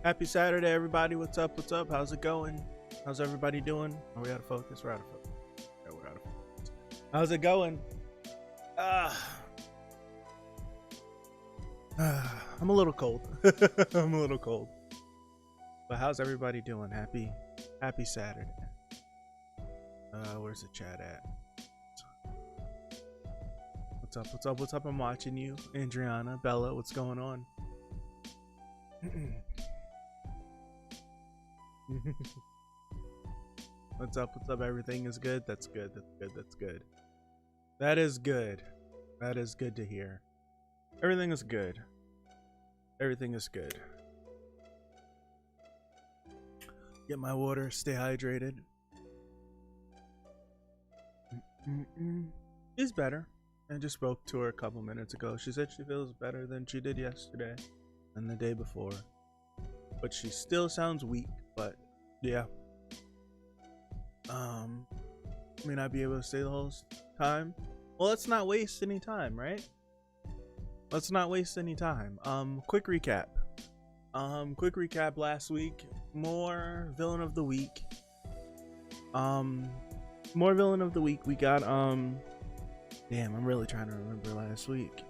Happy Saturday, everybody. What's up? What's up? How's it going? How's everybody doing? Are we out of focus? We're out of focus. Yeah, we're out of focus. How's it going? I'm a little cold. I'm a little cold. But how's everybody doing? Happy Saturday. Where's the chat at? What's up? What's up? What's up? I'm watching you. Adriana, Bella, what's going on? What's up? What's up? Everything is good? That's good. That's good. That's good. That is good. That is good to hear. Everything is good. Everything is good. Get my water. Stay hydrated. She's better. I just spoke to her a couple minutes ago. She said she feels better than she did yesterday and the day before. But she still sounds weak, but yeah. May not be able to stay the whole time. Well, let's not waste any time, right? Let's not waste any time. Quick recap. Quick recap last week. More villain of the week. More villain of the week. We got damn, I'm really trying to remember last week.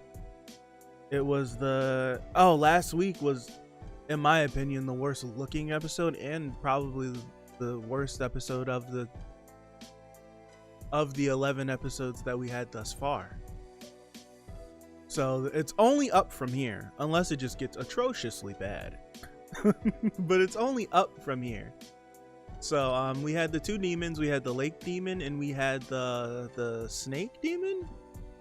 It was last week was, in my opinion, the worst looking episode and probably the worst episode of the 11 episodes that we had thus far. So it's only up from here, unless it just gets atrociously bad. But it's only up from here. So we had the two demons. We had the lake demon and we had the snake demon,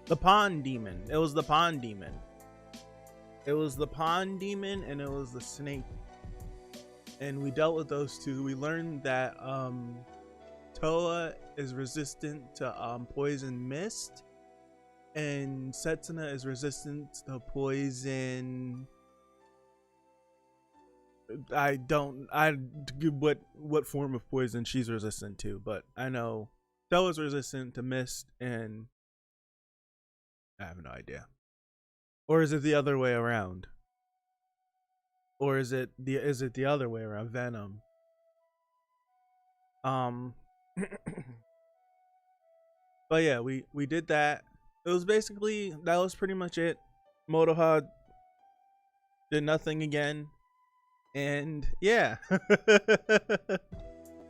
the pond demon. It was the pond demon. It was the pond demon and it was the snake. And we dealt with those two. We learned that Towa is resistant to poison mist, and Setsuna is resistant to poison. What form of poison she's resistant to, but I know Towa's resistant to mist, and I have no idea. Or is it the other way around? Or is it the other way around? Venom. But yeah, we did that. It was basically, that was pretty much it. Motoha did nothing again. And yeah.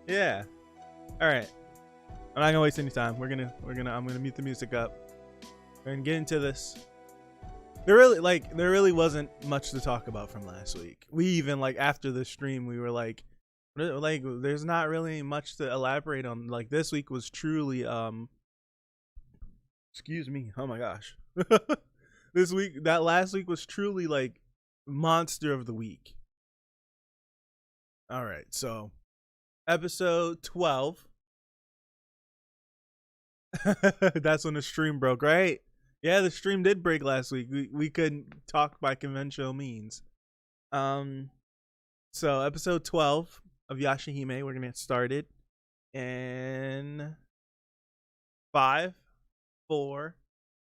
Yeah. All right. I'm not gonna waste any time. I'm gonna mute the music up. We're gonna get into this. There really wasn't much to talk about from last week. We even, like, after the stream, we were like there's not really much to elaborate on. Like, this week was truly excuse me, oh my gosh. That last week was truly like monster of the week. All right, so episode 12. That's when the stream broke, right? Yeah, the stream did break last week. We couldn't talk by conventional means. So episode 12 of Yashahime, we're gonna get started in 5, 4,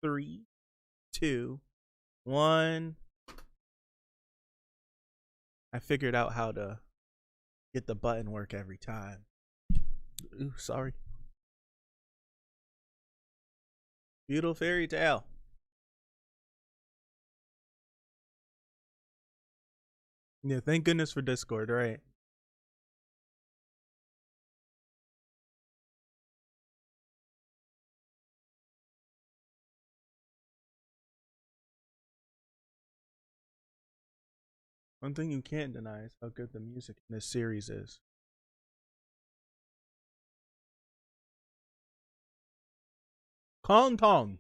3, 2, 1. I figured out how to get the button work every time. Ooh, sorry. Beautiful fairy tale. Yeah, thank goodness for Discord, right? One thing you can't deny is how good the music in this series is. Konton.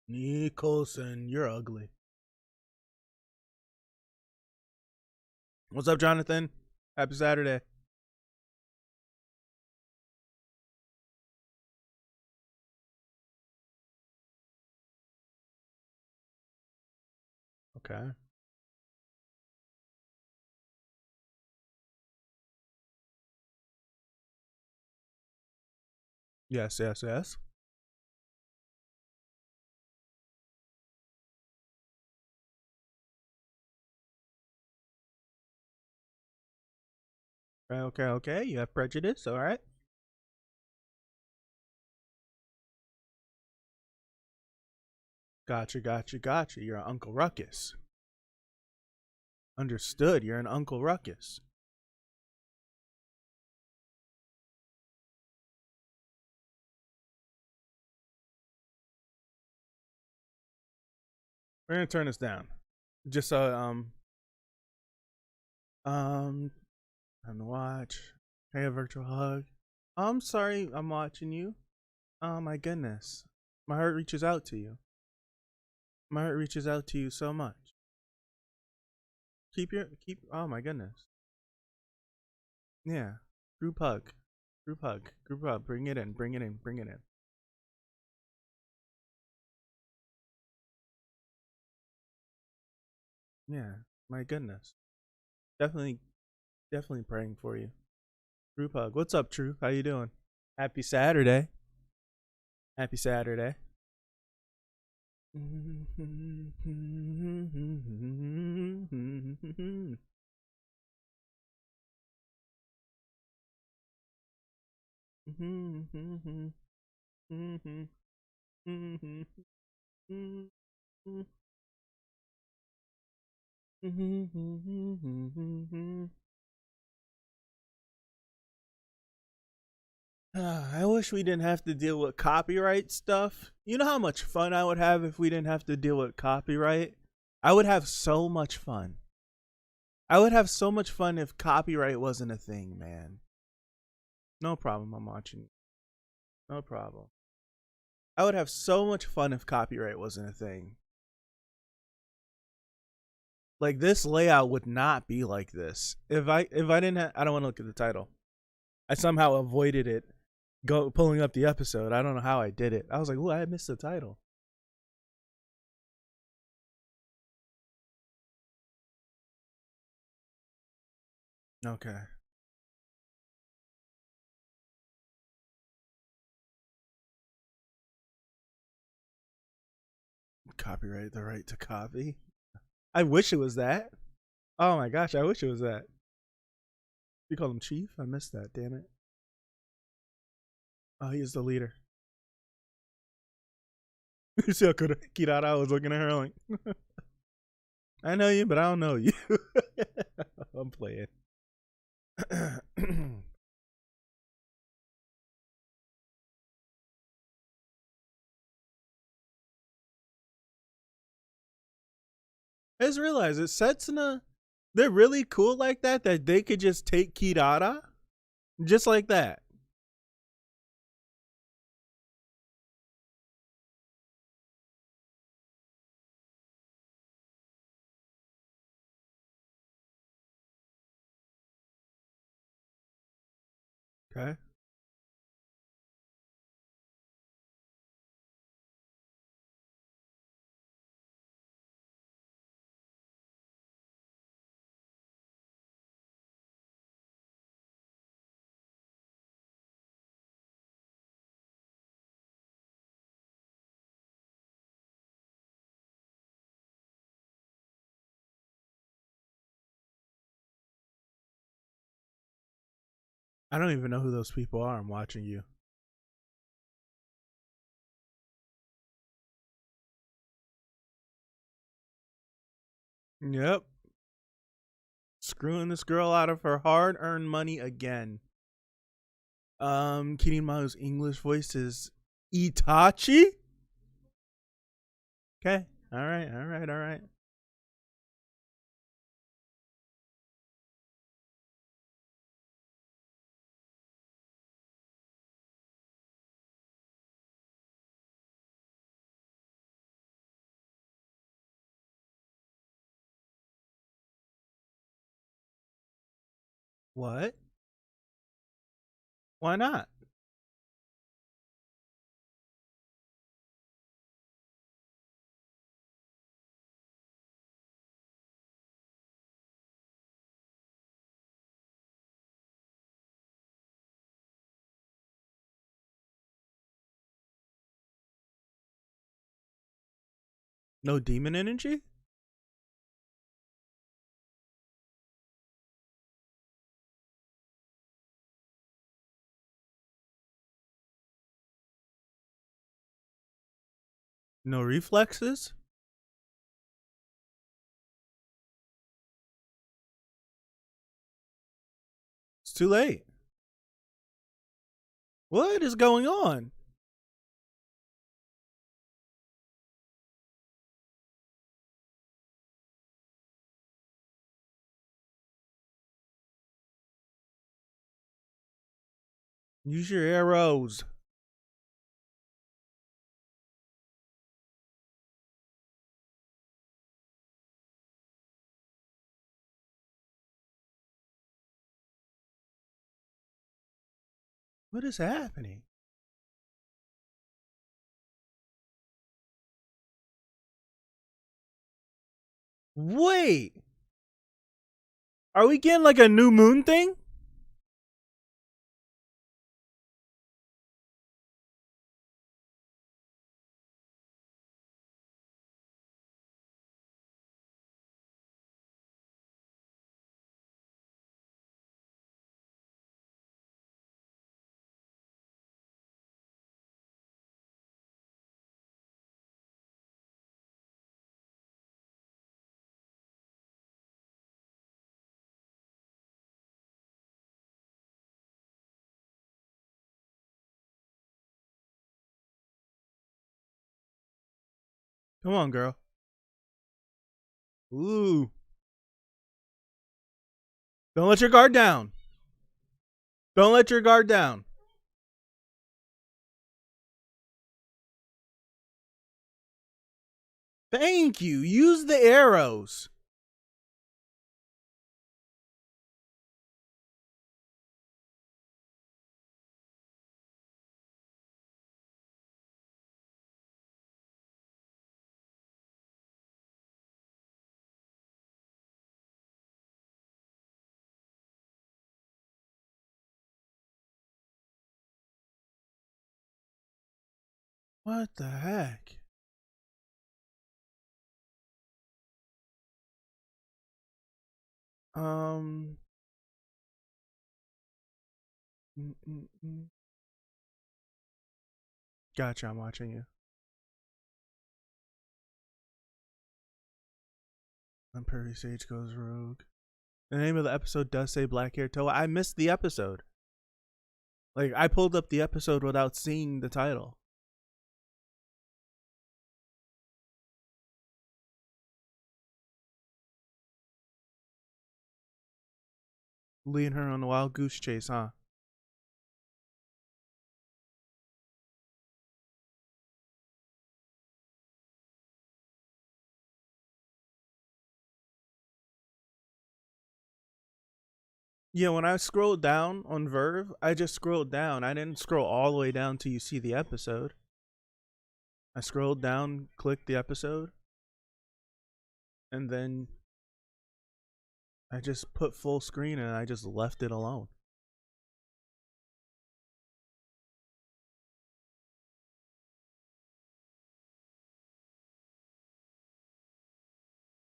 Nicholson, you're ugly. What's up, Jonathan? Happy Saturday. Okay. Yes. Okay, okay. You have prejudice, all right? Gotcha, gotcha, gotcha. You're an Uncle Ruckus. Understood. You're an Uncle Ruckus. We're gonna turn this down. Just time to watch. Hey, a virtual hug. I'm sorry, I'm watching you. Oh my goodness, my heart reaches out to you. My heart reaches out to you so much. Keep. Oh my goodness. Yeah. Group hug. Group hug. Group hug. Bring it in. Bring it in. Bring it in. Yeah. My goodness. Definitely, definitely praying for you. Group hug. What's up, True? How you doing? Happy Saturday. Happy Saturday. I wish we didn't have to deal with copyright stuff. You know how much fun I would have if we didn't have to deal with copyright? I would have so much fun. I would have so much fun if copyright wasn't a thing, man. No problem, I'm watching. No problem. I would have so much fun if copyright wasn't a thing. Like this layout would not be like this. If I didn't I don't want to look at the title. I somehow avoided it pulling up the episode. I don't know how I did it. I was like, "Ooh, I missed the title." Okay. Copyright the right to copy. I wish it was that. Oh my gosh, I wish it was that. You call him Chief? I missed that, damn it. Oh, he is the leader. You see how Kirara was looking at her like, I know you, but I don't know you. I'm playing. I just realized that Setsuna, they're really cool like that they could just take Kirara just like that. Okay. I don't even know who those people are. I'm watching you. Yep. Screwing this girl out of her hard earned money again. Kirinmaru's English voice is Itachi? Okay. Alright, alright, alright. What? Why not? No demon energy? No reflexes? It's too late. What is going on? Use your arrows. What is happening? Wait. Are we getting like a new moon thing? Come on, girl. Ooh. Don't let your guard down. Don't let your guard down. Thank you. Use the arrows. What the heck? Um. Gotcha. I'm watching you. Perry Sage goes rogue. The name of the episode does say black hair Towa. I missed the episode. Like, I pulled up the episode without seeing the title. Leading her on a wild goose chase, huh? Yeah, when I scrolled down on Verve, I just scrolled down. I didn't scroll all the way down till you see the episode. I scrolled down, clicked the episode, and then I just put full screen and I just left it alone.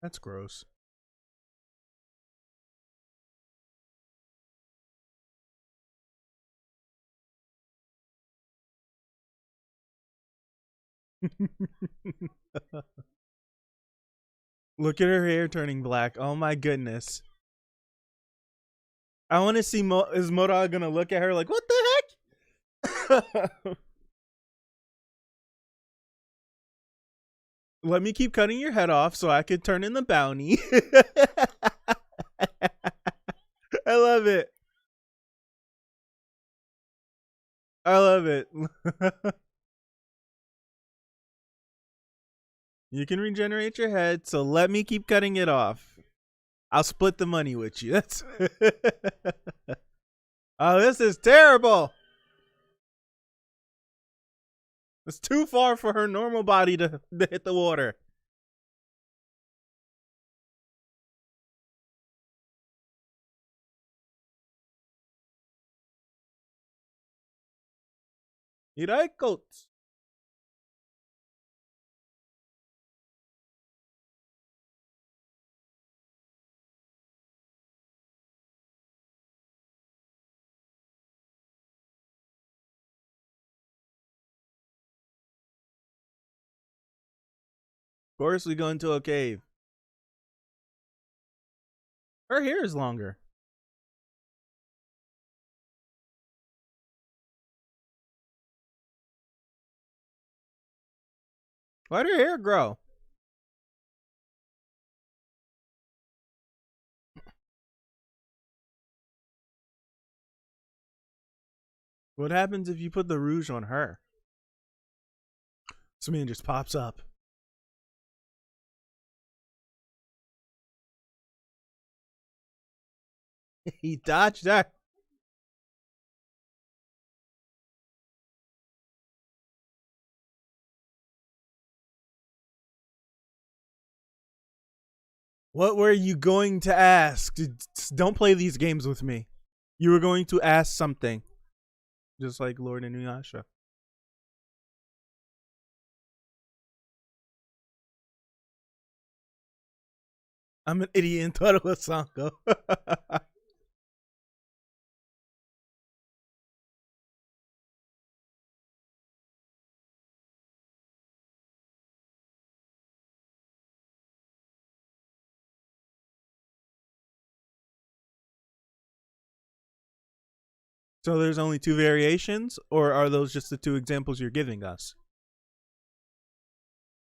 That's gross. Look at her hair turning black. Oh my goodness. I want to see is Moda gonna look at her like, what the heck? Let me keep cutting your head off so I could turn in the bounty. I love it. I love it. You can regenerate your head, so let me keep cutting it off. I'll split the money with you. That's oh, this is terrible. It's too far for her normal body to hit the water. Iraikot. course we go into a cave. Her hair is longer. Why'd her hair grow? What happens if you put the rouge on her? This man just pops up. He dodged that. What were you going to ask? Don't play these games with me. You were going to ask something. Just like Lord Inuyasha. I'm an idiot in Towa Sanko. So there's only two variations, or are those just the two examples you're giving us?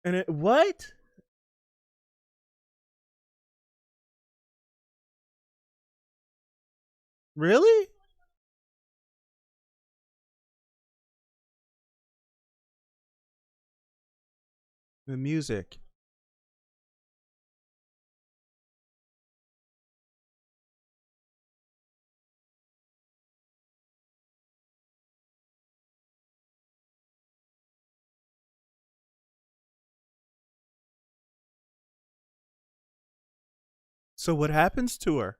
And what? Really? The music. So what happens to her?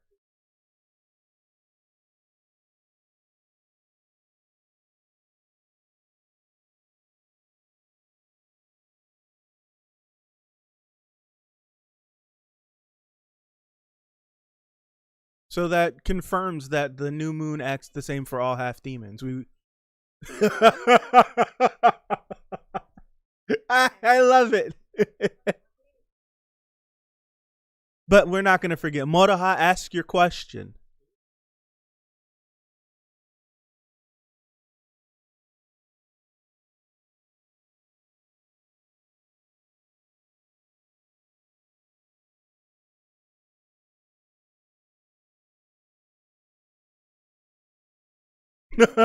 So that confirms that the new moon acts the same for all half demons. I love it. But we're not going to forget. Moraha, ask your question. What?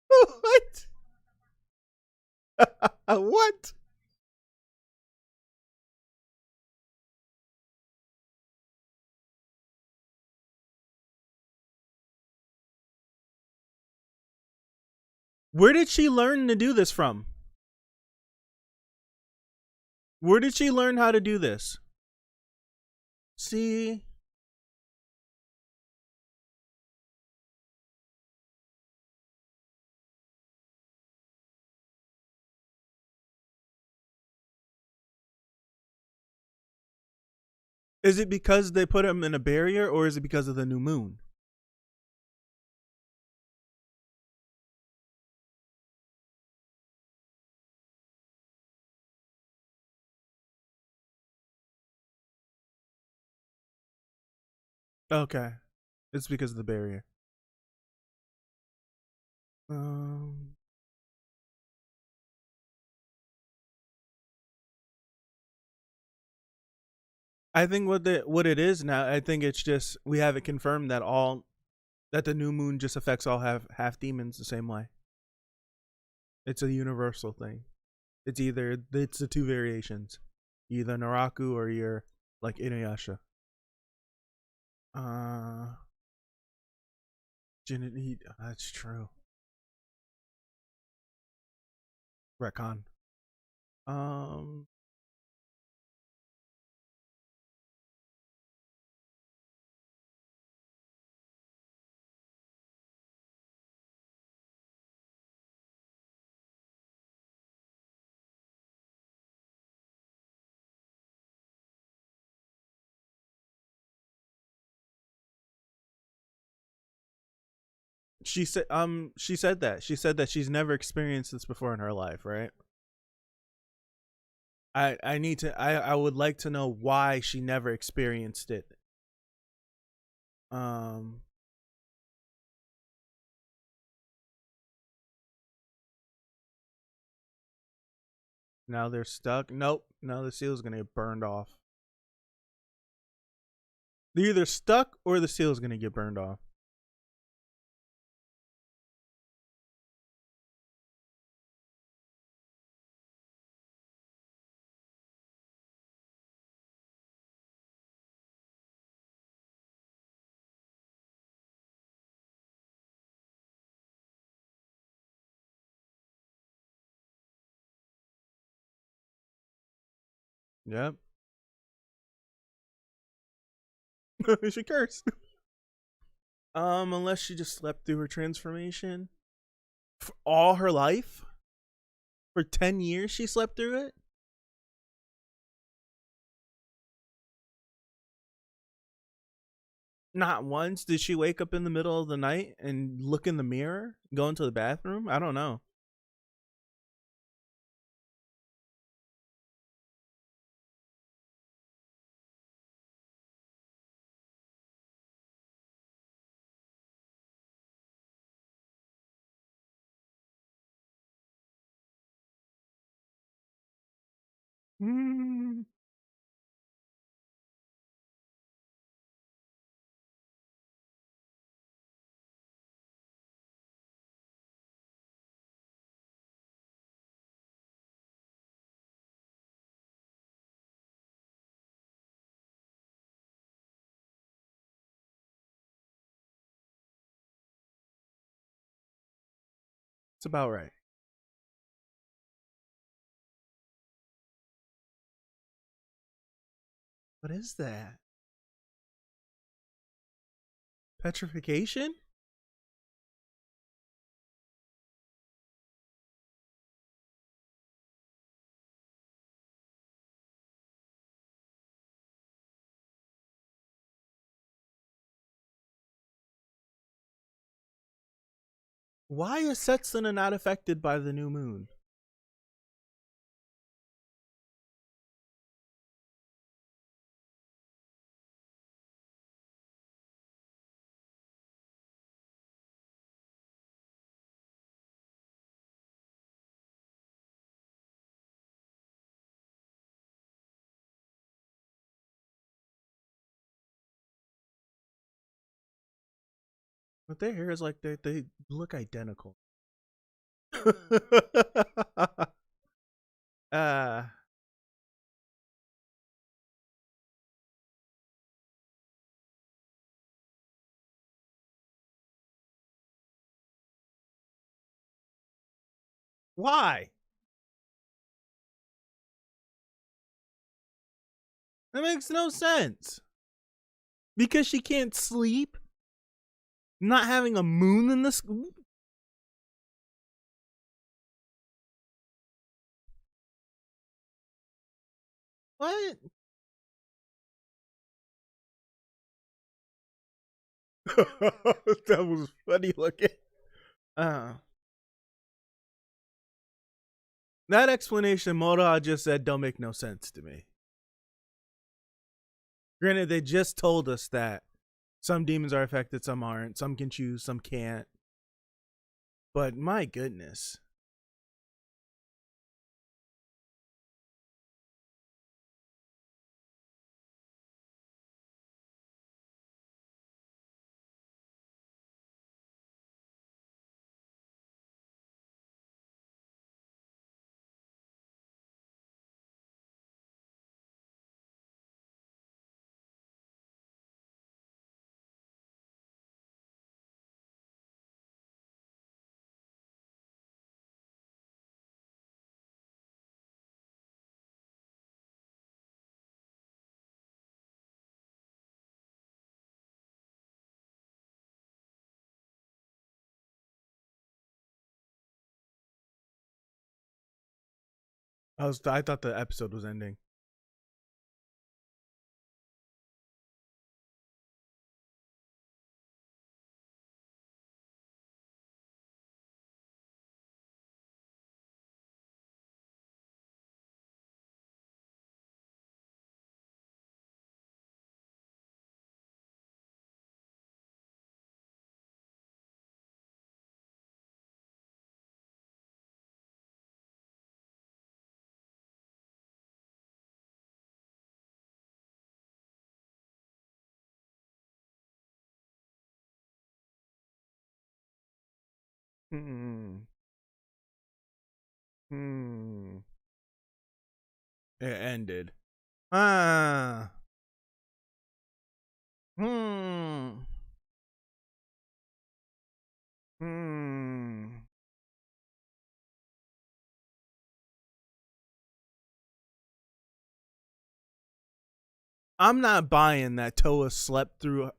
What? What? Where did she learn to do this from? Where did she learn how to do this? See? Is it because they put him in a barrier, or is it because of the new moon? Okay. It's because of the barrier. Um, I think what it is now, I think it's just we have it confirmed that the new moon just affects all half demons the same way. It's a universal thing. It's the two variations. Either Naraku or you're like Inuyasha. That's true. Retcon. Um she said that she's never experienced this before in her life, right? I need to I would like to know why she never experienced it. Um Now they're stuck. Nope. Now the seal's gonna get burned off. They're either stuck or the seal's gonna get burned off. Yep. She cursed. Unless she just slept through her transformation. For all her life? For 10 years she slept through it? Not once did she wake up in the middle of the night and look in the mirror, go into the bathroom? I don't know. Mm, it's about right. What is that? Petrification? Why is Setsuna not affected by the new moon? But their hair is like they look identical. uh why? That makes no sense. Because she can't sleep? Not having a moon in the sky? What? That was funny looking. Uh, that explanation Moda just said don't make no sense to me. Granted, they just told us that some demons are affected, some aren't. Some can choose, some can't. But my goodness. I thought the episode was ending. Hmm. Hmm. It ended. Ah. Hmm. Hmm. I'm not buying that Toa slept through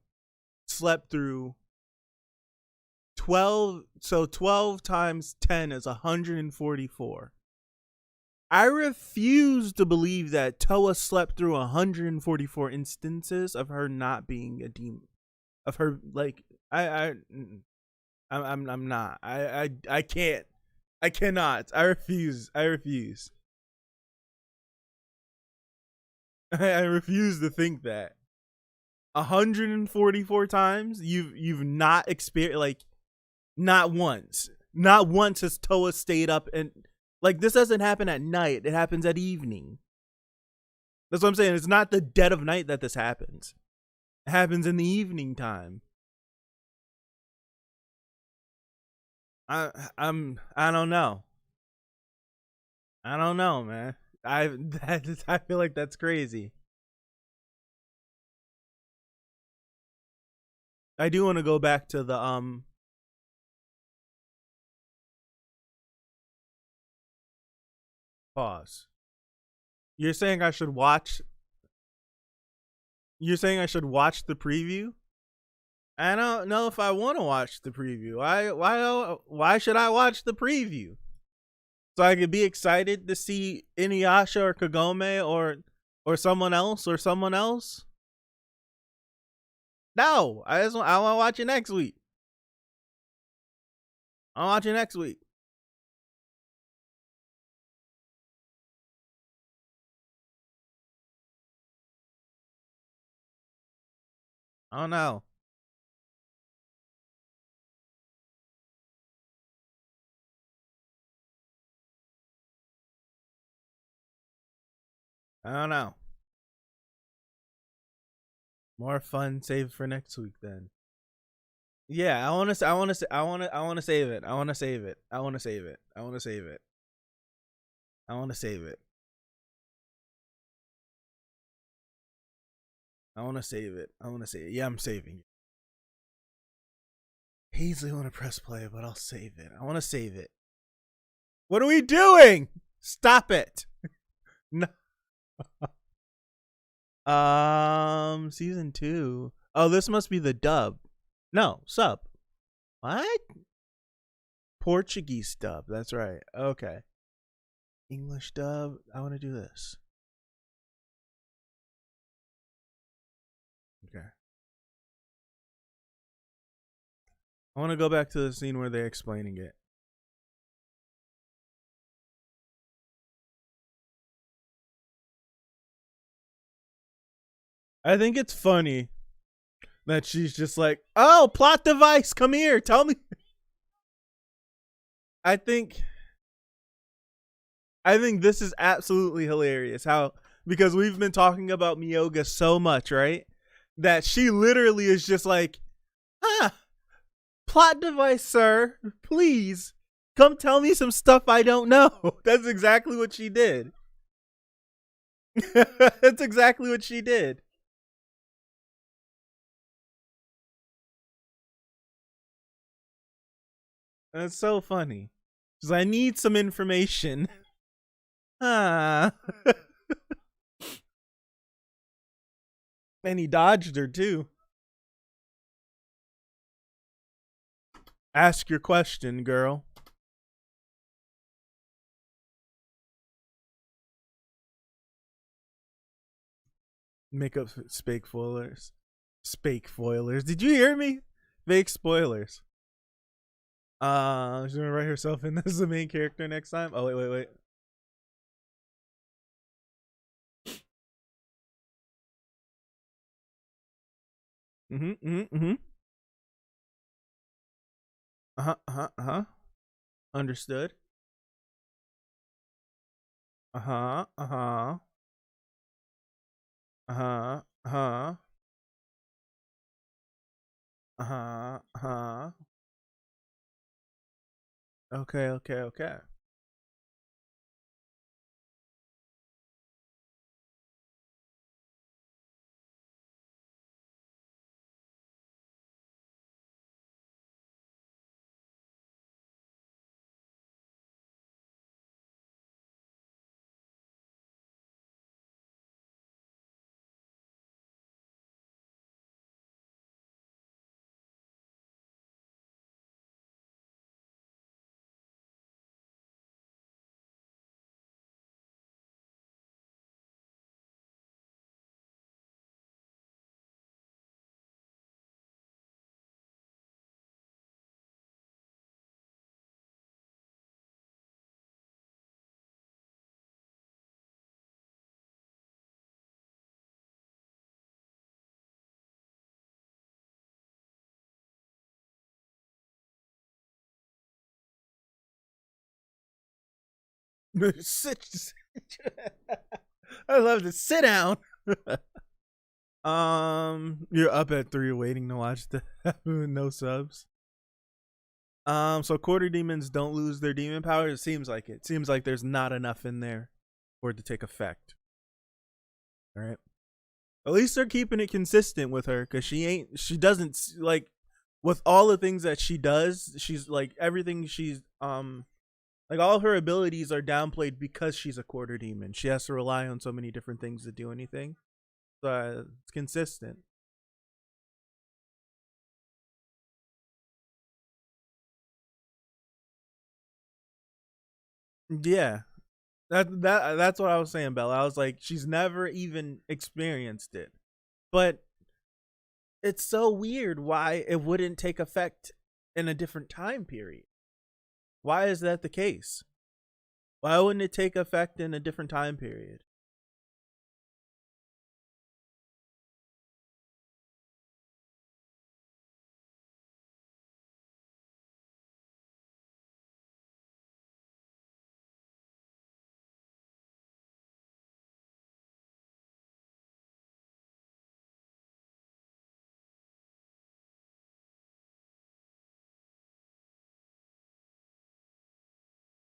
12, so 12 times 10 is 144. I refuse to believe that Toa slept through 144 instances of her not being a demon. Of her like I'm not. I can't. I cannot. I refuse. I refuse. I refuse to think that 144 times you've not experienced, like, not once. Not once has Toa stayed up, and like, this doesn't happen at night. It happens at evening. That's what I'm saying. It's not the dead of night that this happens. It happens in the evening time. I don't know. I don't know, man. I feel like that's crazy. I do want to go back to the pause. You're saying I should watch You're saying I should watch the preview? I don't know if I want to watch the preview. Why should I watch the preview? So I could be excited to see Inuyasha or Kagome or someone else? No, I want to watch it next week. I'll watch it next week. I don't know. I don't know. More fun saved for next week then. Yeah, I want to save it. I want to save it. I want to save it. I want to save it. I want to save it. I want to save it. I want to save it. Yeah, I'm saving it. Easily want to press play, but I'll save it. I want to save it. What are we doing? Stop it. No. Season 2. Oh, this must be the dub. No, sub. What? Portuguese dub. That's right. Okay. English dub. I want to do this. Okay. I want to go back to the scene where they're explaining it. I think it's funny that she's just like, "Oh, plot device, come here, tell me." I think I think this is absolutely hilarious. How, because we've been talking about Miyoga so much, right? That she literally is just like, "Huh, plot device, sir. Please come tell me some stuff I don't know." That's exactly what she did. That's exactly what she did. That's so funny. Because I need some information. Ah. And he dodged her too. Ask your question, girl. Make up fake spoilers. Fake spoilers. Did you hear me? Fake spoilers. She's gonna write herself in as the main character next time. Oh, wait. Mm-hmm. Uh-huh. Understood. Uh-huh. Uh-huh. Uh-huh. Uh-huh. Uh-huh. Uh-huh. Okay, okay, okay. sit. I love to sit down. You're up at 3 waiting to watch the no subs. So quarter demons don't lose their demon power. It seems like it. Seems like there's not enough in there for it to take effect. All right. At least they're keeping it consistent with her, because she doesn't like, with all the things that she does, she's like, everything she's like, all of her abilities are downplayed because she's a quarter demon. She has to rely on so many different things to do anything. So it's consistent. Yeah. That's what I was saying, Bella. I was like, she's never even experienced it. But it's so weird why it wouldn't take effect in a different time period. Why is that the case? Why wouldn't it take effect in a different time period?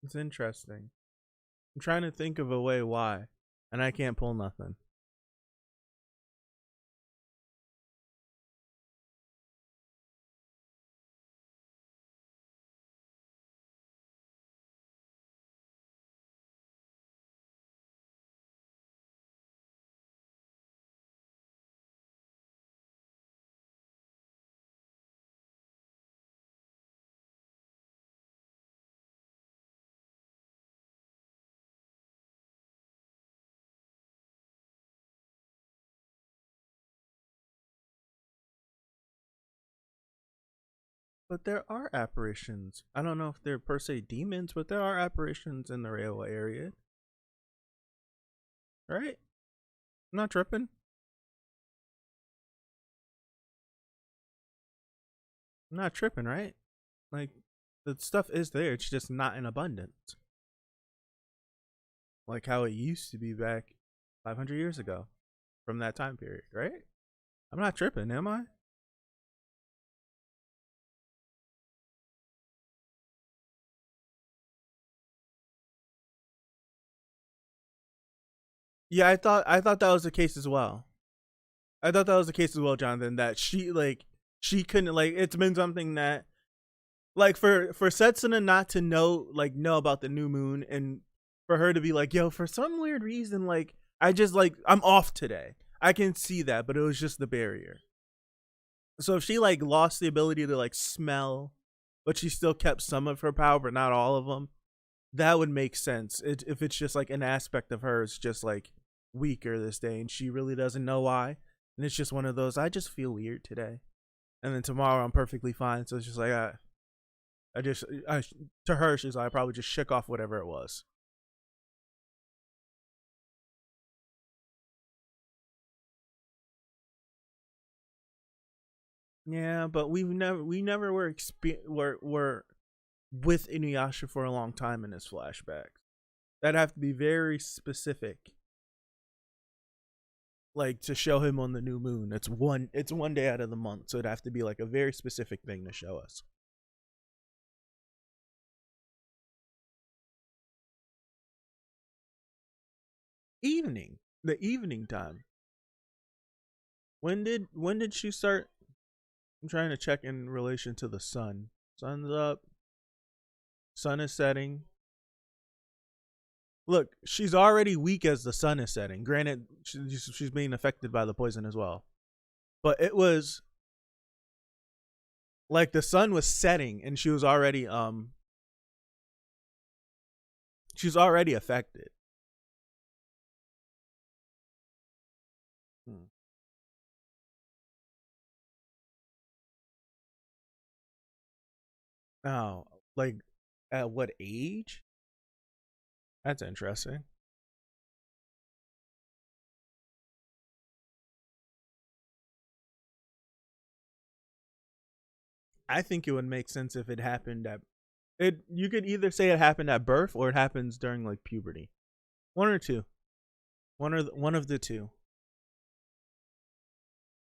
It's interesting. I'm trying to think of a way why, and I can't pull nothing. But there are apparitions. I don't know if they're per se demons, but there are apparitions in the railway area, right? I'm not tripping. I'm not tripping, right? Like, the stuff is there. It's just not in abundance, like how it used to be back 500 years ago, from that time period, right? I'm not tripping, am I? Yeah, I thought that was the case as well. I thought that was the case as well, Jonathan. That she couldn't, like, it's been something that, like, for Setsuna not to know about the new moon, and for her to be like, yo, for some weird reason, like, I just, like, I'm off today. I can see that, but it was just the barrier. So if she, like, lost the ability to, like, smell, but she still kept some of her power, but not all of them, that would make sense. If it's just like an aspect of her is just like weaker this day, and she really doesn't know why, and it's just one of those, I just feel weird today, and then tomorrow I'm perfectly fine. So it's just like, I just to her, she's like, I probably just shook off whatever it was. Yeah, but we never were with Inuyasha for a long time in his flashbacks. That'd have to be very specific, like, to show him on the new moon. It's one day out of the month, so it'd have to be like a very specific thing to show us. Evening. The evening time. When did she start? I'm trying to check in relation to the sun. Sun's up. Sun is setting. Look, she's already weak as the sun is setting. Granted, she's being affected by the poison as well. But it was like the sun was setting and she was already affected. Hmm. Now, like at what age? That's interesting. I think it would make sense if it happened at it. You could either say it happened at birth or it happens during like puberty. One or two. One of the two.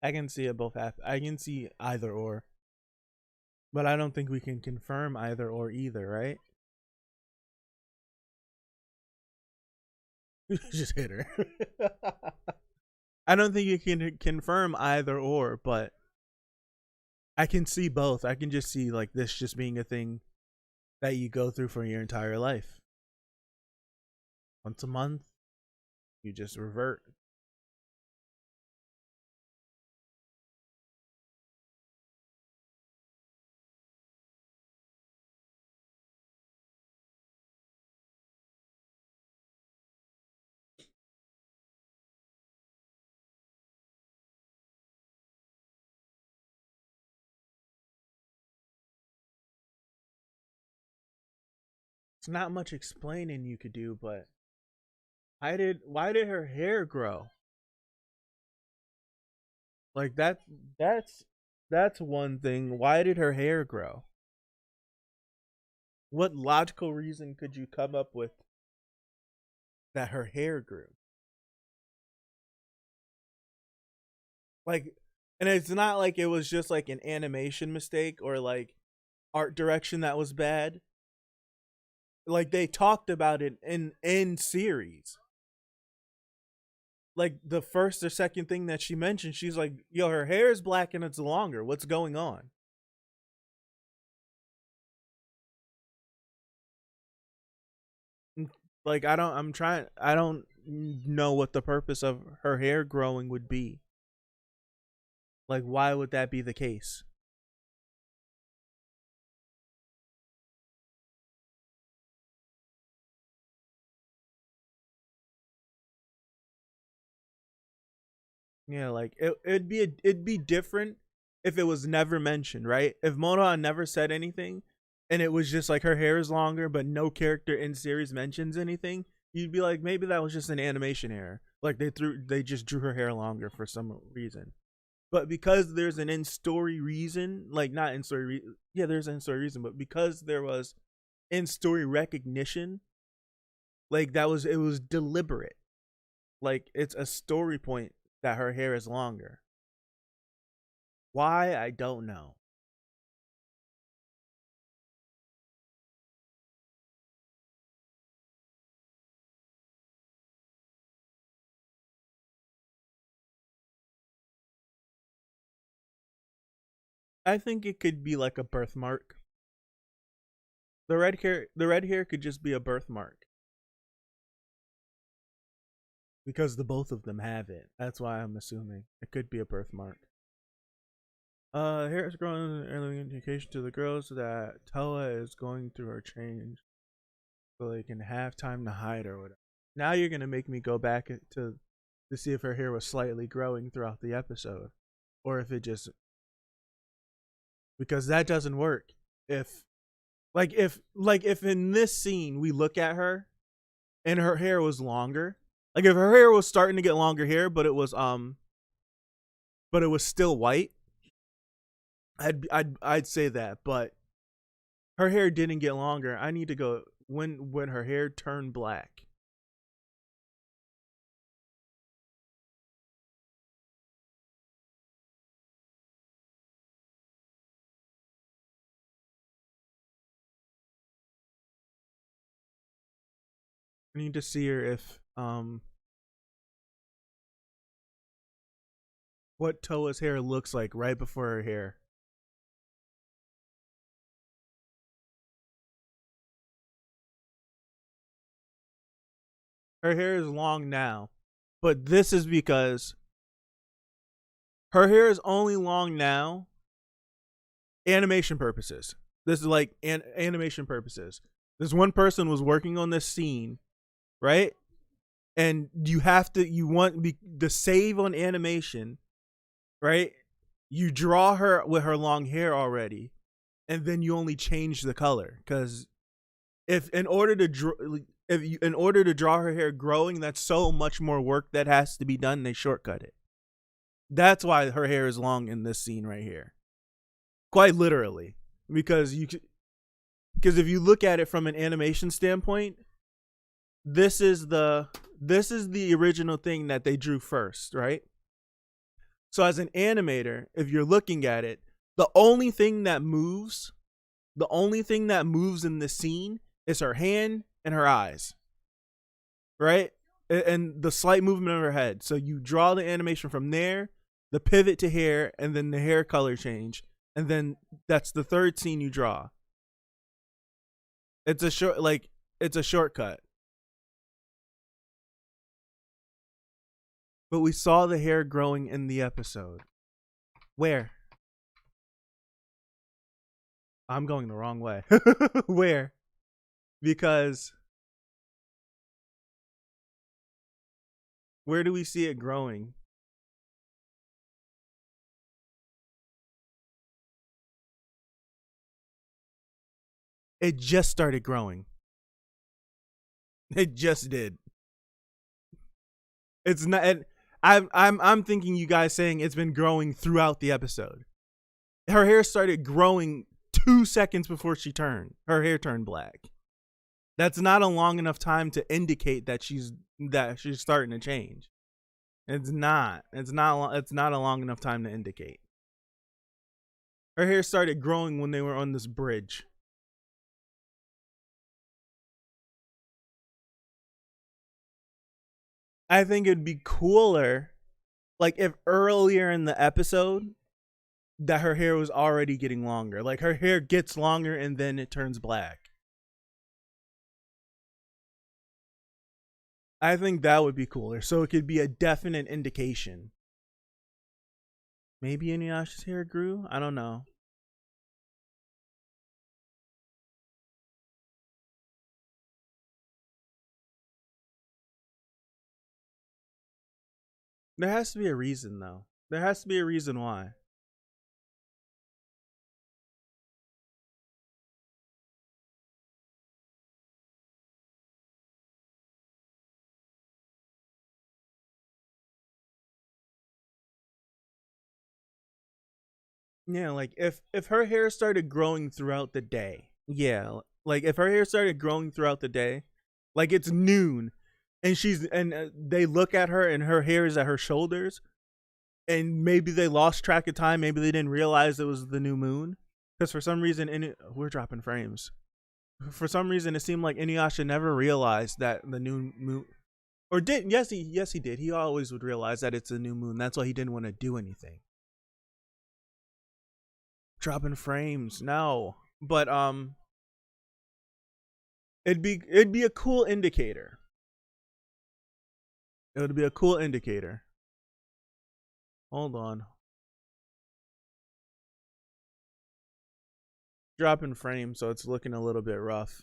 I can see it both happen. I can see either or, but I don't think we can confirm either or either, right? Just hit her. I don't think you can confirm either or, but I can see both. I can just see like this just being a thing that you go through for your entire life. Once a month, you just revert. It's not much explaining you could do, but why did her hair grow? Like that's one thing. Why did her hair grow? What logical reason could you come up with that her hair grew? Like, and it's not like it was just like an animation mistake or like art direction that was bad. Like they talked about it in series. Like the first or second thing that she mentioned, she's like, "Yo, her hair is black and it's longer. What's going on?" Like I don't know what the purpose of her hair growing would be. Like why would that be the case? Yeah, like it'd be different if it was never mentioned, right? If Monoha never said anything and it was just like her hair is longer but no character in series mentions anything, you'd be like maybe that was just an animation error. Like they just drew her hair longer for some reason. But because there's an in story reason, like not in story yeah, there's an in story reason, but because there was in story recognition, like it was deliberate. Like it's a story point that her hair is longer. Why? I don't know. I think it could be like a birthmark. The red hair could just be a birthmark because the both of them have it. That's why I'm assuming it could be a birthmark. Hair is growing early indication to the girls that Towa is going through her change, so they can have time to hide or whatever. Now you're gonna make me go back to see if her hair was slightly growing throughout the episode, or if it just because that doesn't work. If if in this scene we look at her and her hair was longer, like if her hair was starting to get longer hair, but it was still white, I'd say that. But her hair didn't get longer. I need to go when her hair turned black. I need to see her if what Toa's hair looks like right before her hair. Her hair is long now, but this is because her hair is only long now animation purposes. This is like animation purposes. This one person was working on this scene, right? And you want the save on animation, right? You draw her with her long hair already, and then you only change the color because if in order to in order to draw her hair growing, that's so much more work that has to be done. They shortcut it. That's why her hair is long in this scene right here, quite literally, because if you look at it from an animation standpoint, this is the original thing that they drew first, right? So as an animator, if you're looking at it, the only thing that moves in the scene is her hand and her eyes, right? And the slight movement of her head. So you draw the animation from there, the pivot to hair, and then the hair color change, and then that's the third scene you draw. It's a shortcut. But we saw the hair growing in the episode. Where? I'm going the wrong way. Where? Because where do we see it growing? It just started growing. It just did. It's not. And I'm thinking you guys saying it's been growing throughout the episode. Her hair started growing 2 seconds before her hair turned black. That's not a long enough time to indicate that she's starting to change. It's not a long enough time to indicate. Her hair started growing when they were on this bridge. I think it'd be cooler, like if earlier in the episode that her hair was already getting longer. Like her hair gets longer and then it turns black. I think that would be cooler. So it could be a definite indication. Maybe Inuyasha's hair grew? I don't know. There has to be a reason, though. There has to be a reason why. Yeah, like if her hair started growing throughout the day. Yeah, like if her hair started growing throughout the day, like it's noon and they look at her and her hair is at her shoulders and maybe they lost track of time, maybe they didn't realize it was the new moon because for some reason we're dropping frames. For some reason it seemed like Inuyasha never realized that the new moon or didn't. Yes, he did. He always would realize that it's a new moon. That's why he didn't want to do anything. Dropping frames, no. But it'd be a cool indicator. It would be a cool indicator. Hold on. Dropping frames, so it's looking a little bit rough.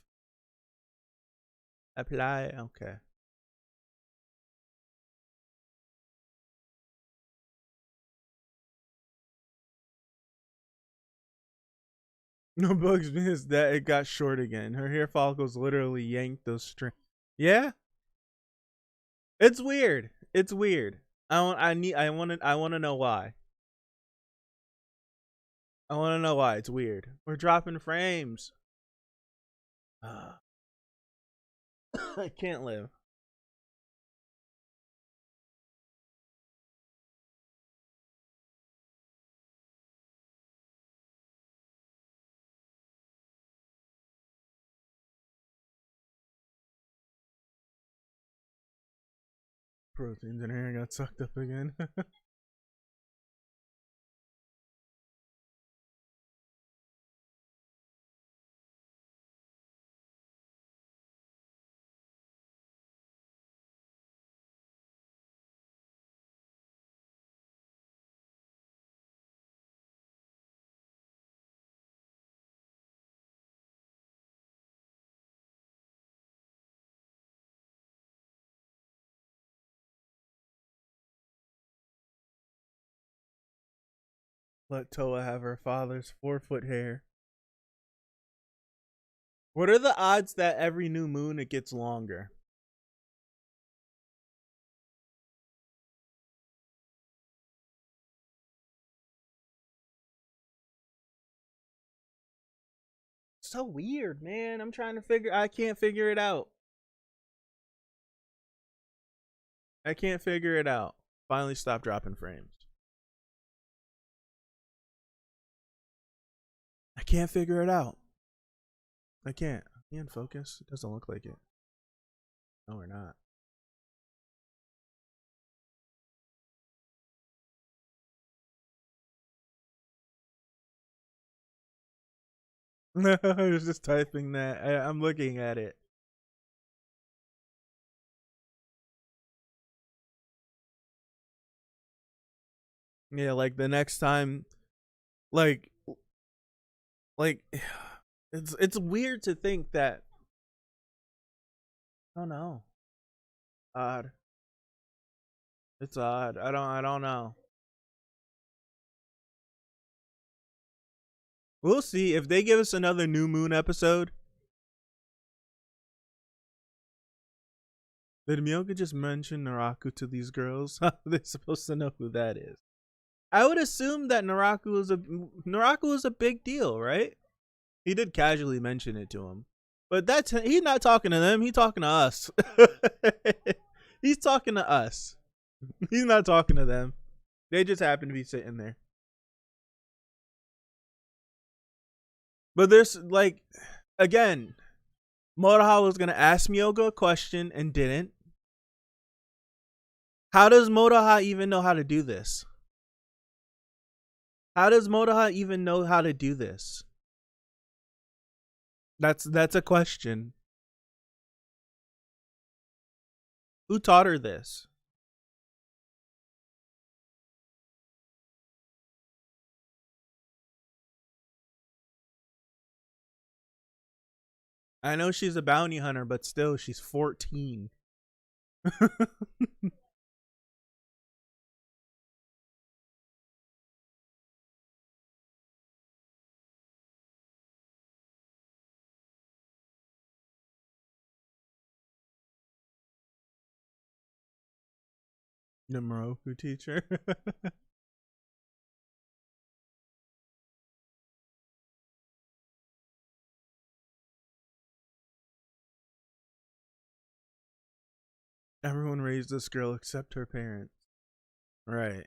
Apply, okay. No bugs me is that it got short again. Her hair follicles literally yanked those strings. Yeah, it's weird. It's weird. I want to know why. I want to know why it's weird. We're dropping frames. I can't live. Proteins in her hair got sucked up again. Let Towa have her father's 4-foot hair. What are the odds that every new moon it gets longer? So weird, man. I can't figure it out. I can't figure it out. Finally stop dropping frames. I can't figure it out. I can't. In focus? It doesn't look like it. No, we're not. No, I was just typing that. I'm looking at it. Yeah, like the next time, like, like, it's weird to think that. I don't know. Odd. It's odd. I don't know. We'll see if they give us another new moon episode. Did Miyoga just mention Naraku to these girls? How are they supposed to know who that is? I would assume that Naraku is a big deal, right? He did casually mention it to him, but he's not talking to them. He's talking to us. He's talking to us. He's not talking to them. They just happen to be sitting there. But there's like, again, Motoha was gonna ask Miyoga a question and didn't. How does Motoha even know how to do this? How does Motoha even know how to do this? That's a question. Who taught her this? I know she's a bounty hunter, but still, she's 14. The Moroku teacher. Everyone raised this girl except her parents. Right.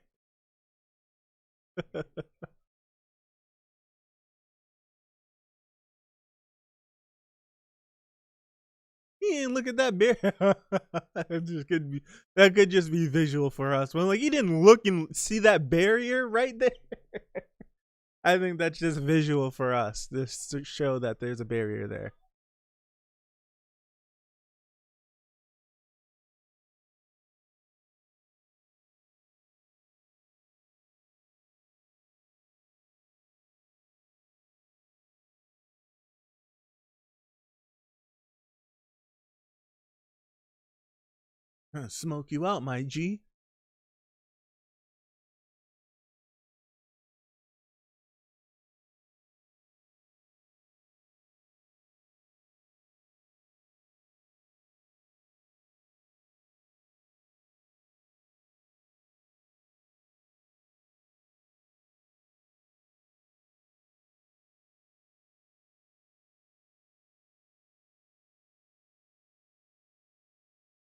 He didn't look at that bear. That could just be visual for us. When like he didn't look and see that barrier right there. I think that's just visual for us. Just to show that there's a barrier there. I'm gonna smoke you out, my G.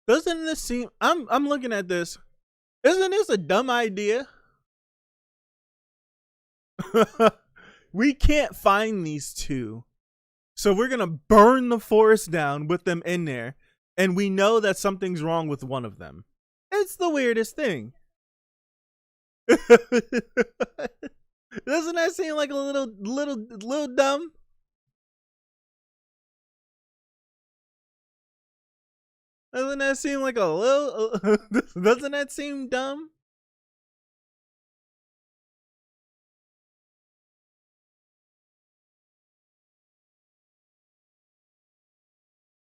Doesn't this seem? I'm looking at this. Isn't this a dumb idea? We can't find these two, so we're gonna burn the forest down with them in there, and we know that something's wrong with one of them. It's the weirdest thing. Doesn't that seem like a little dumb? Doesn't that seem like a little? Doesn't that seem dumb?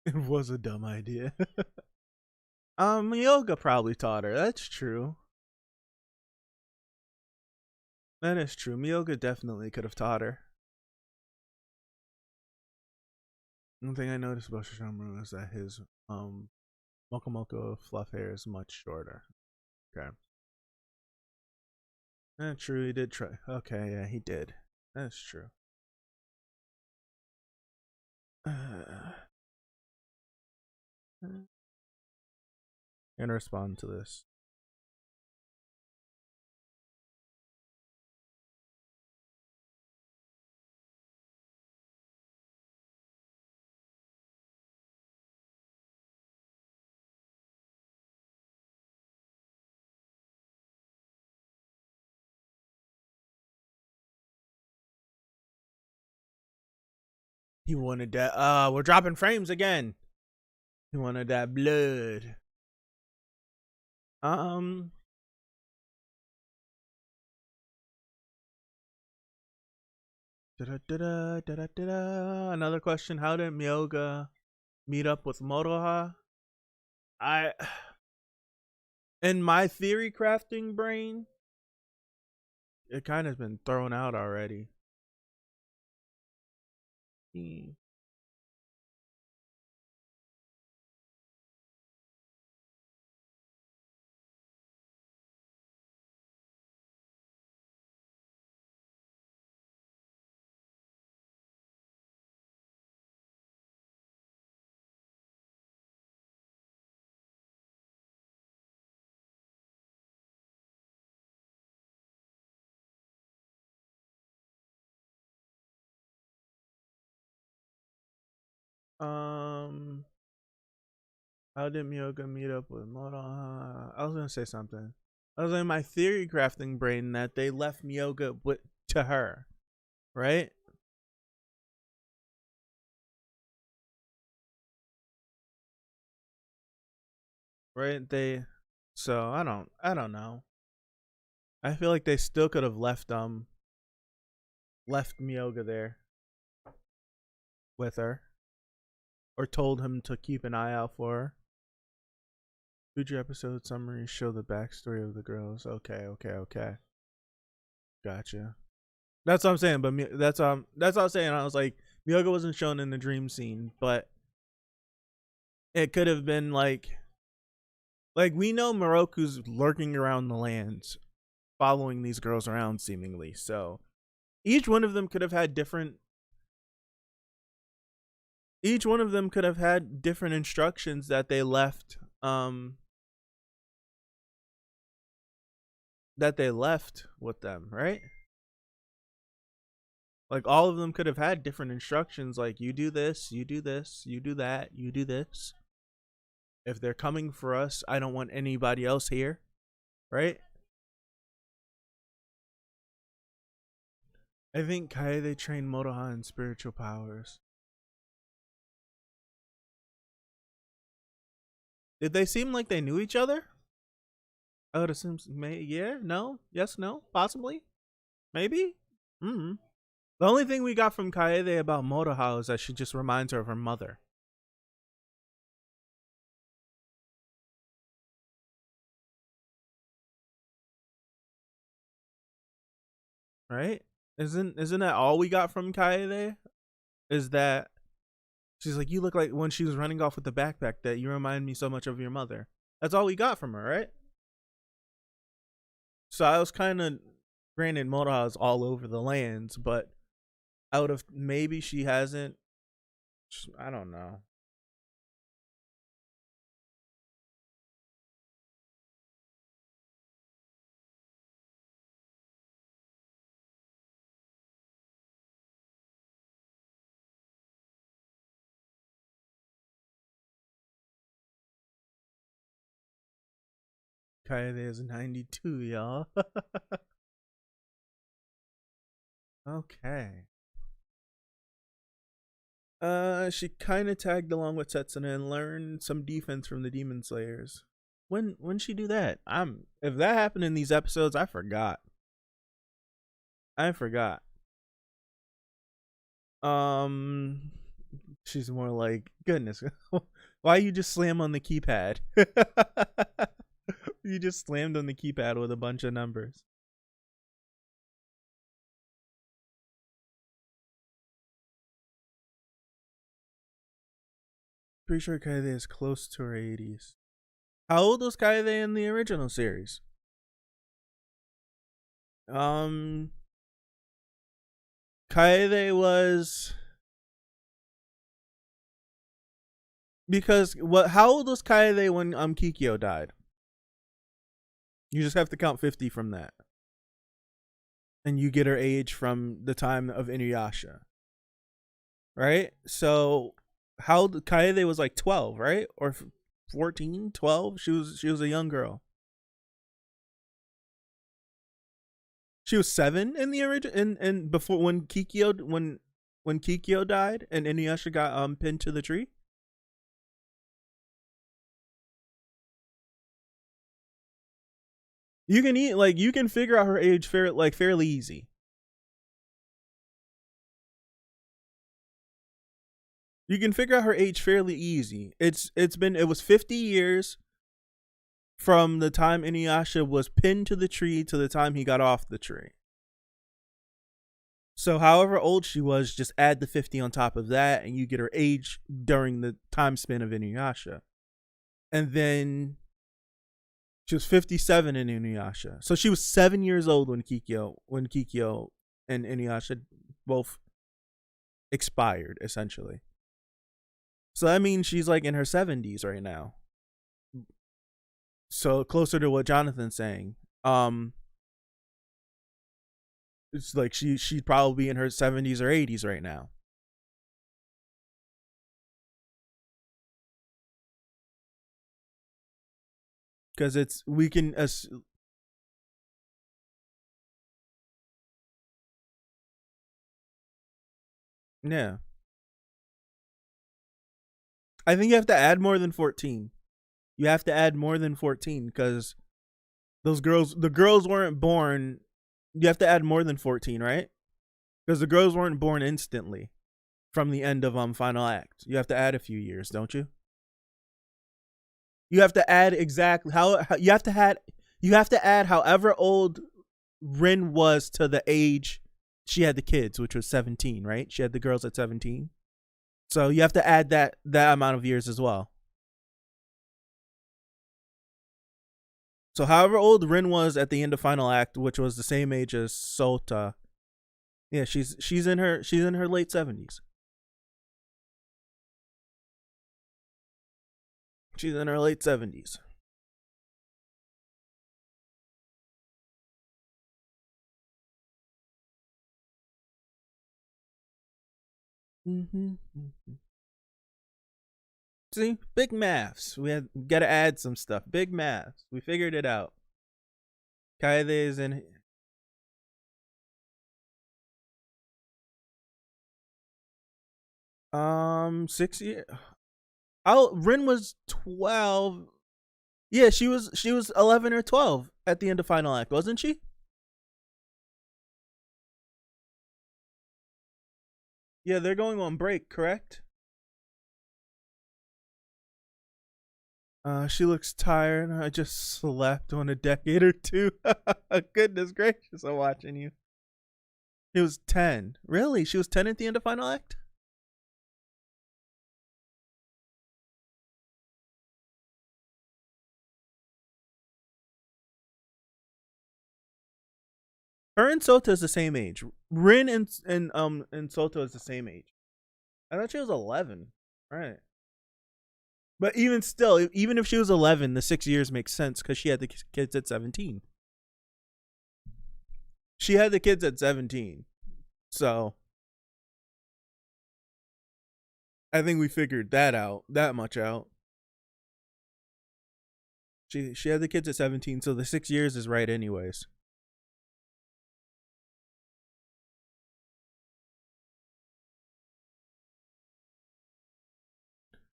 It was a dumb idea. Yoga probably taught her. That's true. That is true. Myoga definitely could have taught her. One thing I noticed about Shishomaru is that his Mokomoko fluff hair is much shorter. Okay. True, he did try. Okay, yeah, he did. That's true. Gonna respond to this. He wanted that. We're dropping frames again. He wanted that blood. Another question: how did Myoga meet up with Moroha? In my theory crafting brain, it kind of been thrown out already. How did Myoga meet up with Moroha? I was gonna say something. I was in my theory crafting brain that they left Myoga to her, right? Right? So I don't know. I feel like they still could have left Myoga there with her, or told him to keep an eye out for her. Future episode summaries show the backstory of the girls. Okay. Gotcha. That's what I'm saying. But that's what I'm saying. I was like, Myoga wasn't shown in the dream scene, but it could have been like we know Moroku's lurking around the lands, following these girls around seemingly. So each one of them could have had different instructions that they left with them, right? Like all of them could have had different instructions, like you do this, you do this, you do that, you do this. If they're coming for us, I don't want anybody else here, right? I think Kaede trained Moroha in spiritual powers. Did they seem like they knew each other? I would assume, yeah, no, yes, no, possibly, maybe. The only thing we got from Kaede about Moroha is that she just reminds her of her mother. Right? Isn't that all we got from Kaede? Is that she's like, you look like when she was running off with the backpack that you remind me so much of your mother. That's all we got from her, right? So I was kind of, granted, Moroha is all over the lands, but out of maybe she hasn't. I don't know. Kaede is 92, y'all. Okay. She kind of tagged along with Setsuna and learned some defense from the Demon Slayers. When she do that? If that happened in these episodes, I forgot. She's more like, goodness, why you just slam on the keypad? You just slammed on the keypad with a bunch of numbers. Pretty sure Kaede is close to her 80s. How old was Kaede in the original series? Kaede was, because what? How old was Kaede when Kikyo died? You just have to count 50 from that, and you get her age from the time of Inuyasha, right? So, how Kaede was like 12, right, or 14, 12? She was a young girl. She was 7 in the original, and before when Kikyo died and Inuyasha got pinned to the tree. You can you can figure out her age fairly easy. You can figure out her age fairly easy. It was 50 years from the time Inuyasha was pinned to the tree to the time he got off the tree. So however old she was, just add the 50 on top of that, and you get her age during the time span of Inuyasha. And then she was 57 in Inuyasha. So she was 7 years old when Kikyo and Inuyasha both expired, essentially. So that means she's like in her 70s right now. So closer to what Jonathan's saying. It's like she'd probably be in her 70s or 80s right now. Because we can yeah. I think you have to add more than 14. You have to add more than 14 because the girls weren't born. You have to add more than 14, right? Because the girls weren't born instantly from the end of Final Act. You have to add a few years, don't you? You have to add exactly how you have to add however old Rin was to the age she had the kids, which was 17, right? She had the girls at 17. So you have to add that amount of years as well. So however old Rin was at the end of Final Act, which was the same age as Sota, yeah, she's in her late 70s. She's in her late 70s. Mm-hmm. See, big maths. We got to add some stuff. Big maths. We figured it out. Kaede is in 6 years. Oh, Rin was 12. Yeah, she was 11 or 12 at the end of Final Act, wasn't she? Yeah, they're going on break, correct? She looks tired. I just slept on a decade or two. Goodness gracious, I'm watching you. She was 10. Really? She was 10 at the end of Final Act? Her and Sota is the same age. Rin and Sota is the same age. I thought she was 11. Right. But even still, even if she was 11, the 6 years makes sense because she had the kids at 17. She had the kids at 17. So I think we figured that much out. She had the kids at 17, so the 6 years is right anyways.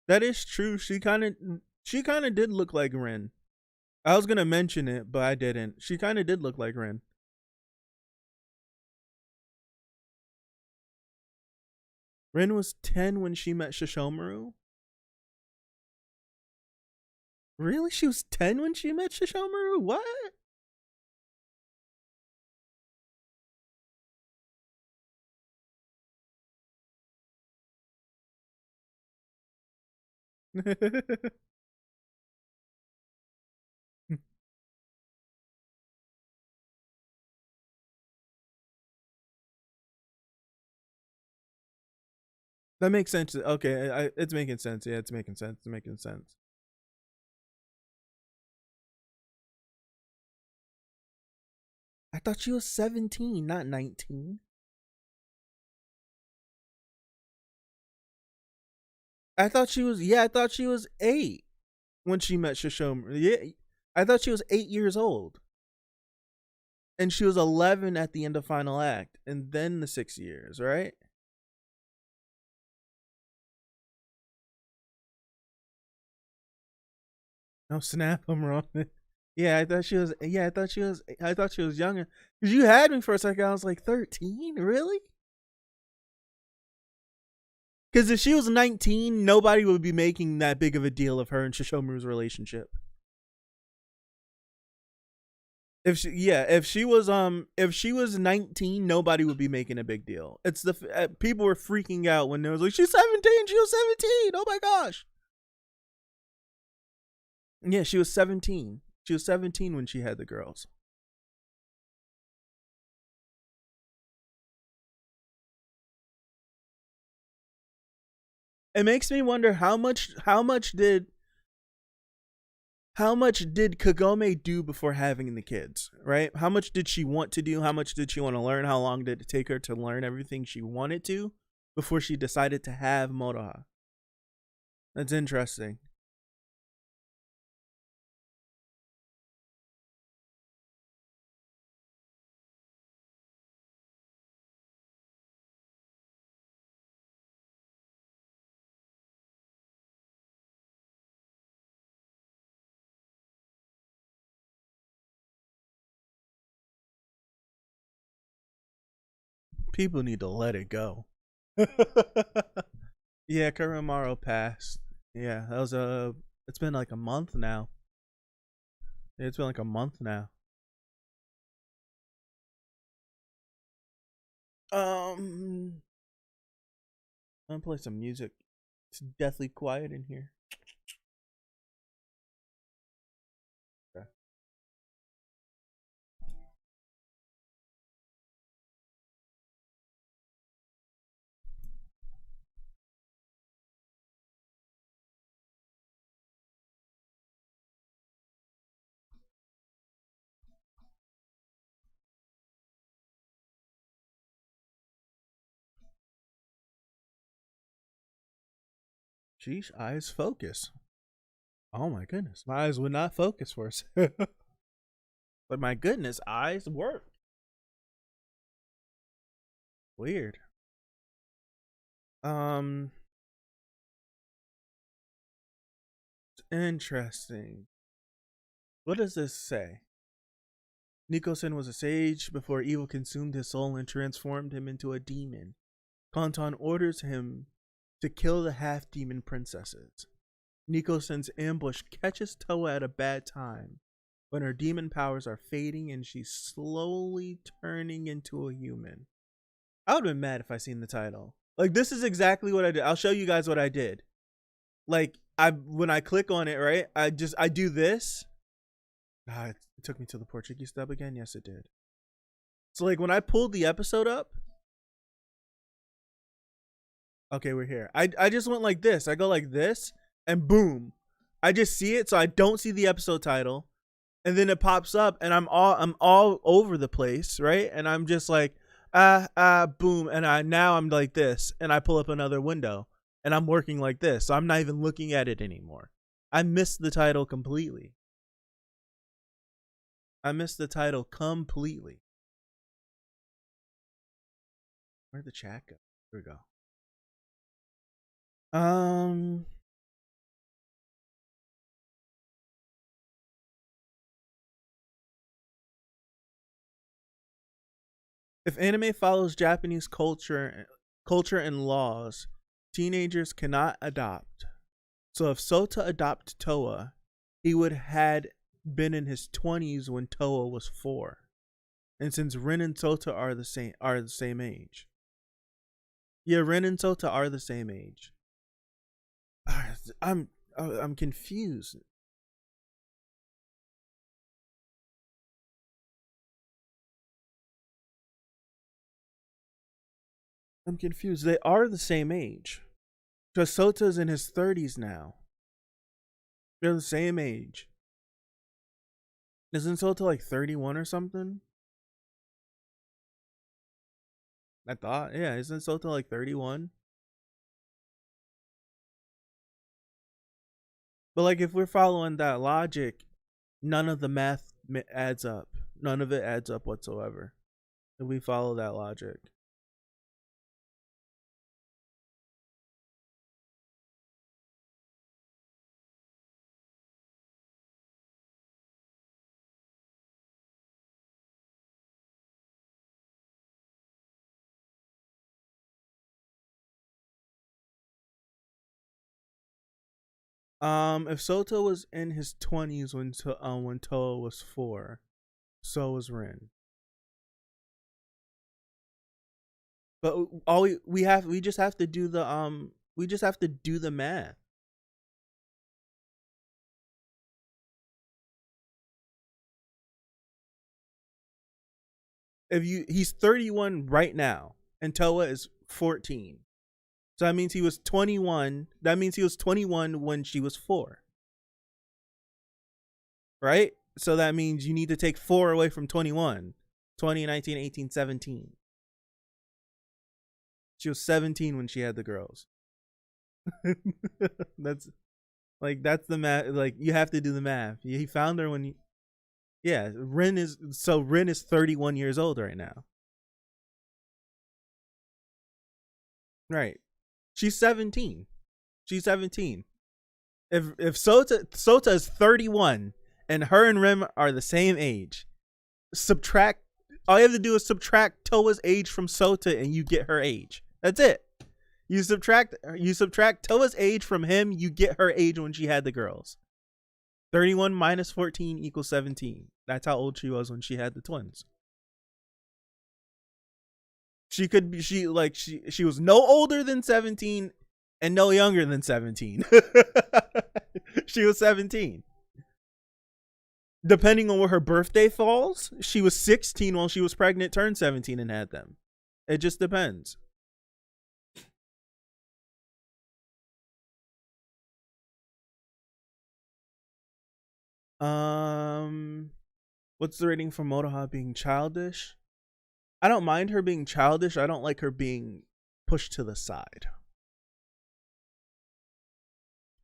That is true. She kind of did look like Ren. I was gonna mention it, but I didn't. She kind of did look like Ren. Ren was 10 when she met Shishomaru. Really? She was 10 when she met Shishomaru? What? That makes sense. Okay, it's making sense. Yeah, it's making sense. It's making sense. I thought she was 17, not 19. I thought she was. Yeah, I thought she was 8 when she met Shishome. Yeah, I thought she was 8 years old, and she was 11 at the end of Final Act, and then the 6 years, right? Oh snap! I'm wrong. Yeah, I thought she was. Yeah, I thought she was. I thought she was younger. Cause you had me for a second. I was like 13, really? Because if she was 19, nobody would be making that big of a deal of her and Shishomu's relationship. If she was 19, nobody would be making a big deal. It's the people were freaking out when they was like, she's 17, she was 17. Oh my gosh. Yeah, she was 17. She was 17 when she had the girls. It makes me wonder how much did Kagome do before having the kids, right? How much did she want to do? How much did she want to learn? How long did it take her to learn everything she wanted to before she decided to have Moroha? That's interesting. People need to let it go. Yeah, Kurumaro passed. Yeah, that was it's been like a month now. It's been like a month now. I'm gonna play some music. It's deathly quiet in here. Okay. Sheesh, eyes focus. Oh my goodness, my eyes would not focus for a second. But my goodness, eyes work. Weird. Um, interesting. What does this say? Nikosen was a sage before evil consumed his soul and transformed him into a demon. Kanton orders him to kill the half-demon princesses. Nikosen's ambush catches Towa at a bad time when her demon powers are fading and she's slowly turning into a human. I would have been mad if I seen the title. Like, this is exactly what I did. I'll show you guys what I did. Like, when I click on it, right, I do this. It took me to the Portuguese dub again. Yes, it did. So like when I pulled the episode up, okay, we're here. I just went like this. I go like this, and boom, I just see it. So I don't see the episode title, and then it pops up, and I'm all over the place, right? And I'm just like boom, and I'm like this, and I pull up another window, and I'm working like this. So I'm not even looking at it anymore. I missed the title completely. Where'd the chat go? Here we go. If anime follows Japanese culture and laws, teenagers cannot adopt. So if Sota adopted Towa, he would had been in his 20s when Towa was 4. And since Rin and Sota are the same age. Yeah, Rin and Sota are the same age. I'm confused. I'm confused. They are the same age. Because Sota's in his 30s now. They're the same age. Isn't Sota like 31 or something? I thought, yeah, isn't Sota like 31? But like, if we're following that logic, none of the math adds up. None of it adds up whatsoever. If we follow that logic. If Sota was in his 20s when Toa was 4, so was Rin. But all we just have to do the math. He's 31 right now and Toa is 14. So that means he was 21. That means he was 21 when she was 4. Right? So that means you need to take 4 away from 21. 20, 19, 18, 17. She was 17 when she had the girls. that's the math. Like, you have to do the math. He found her when Rin is 31 years old right now. Right. She's 17. She's 17. If Sota is 31 and her and Rin are the same age, all you have to do is subtract Towa's age from Sota and you get her age. That's it. You subtract Towa's age from him, you get her age when she had the girls. 31 minus 14 equals 17. That's how old she was when she had the twins. She was no older than 17 and no younger than 17. She was 17. Depending on where her birthday falls, she was 16 while she was pregnant, turned 17 and had them. It just depends. What's the rating for Motoha being childish? I don't mind her being childish. I don't like her being pushed to the side.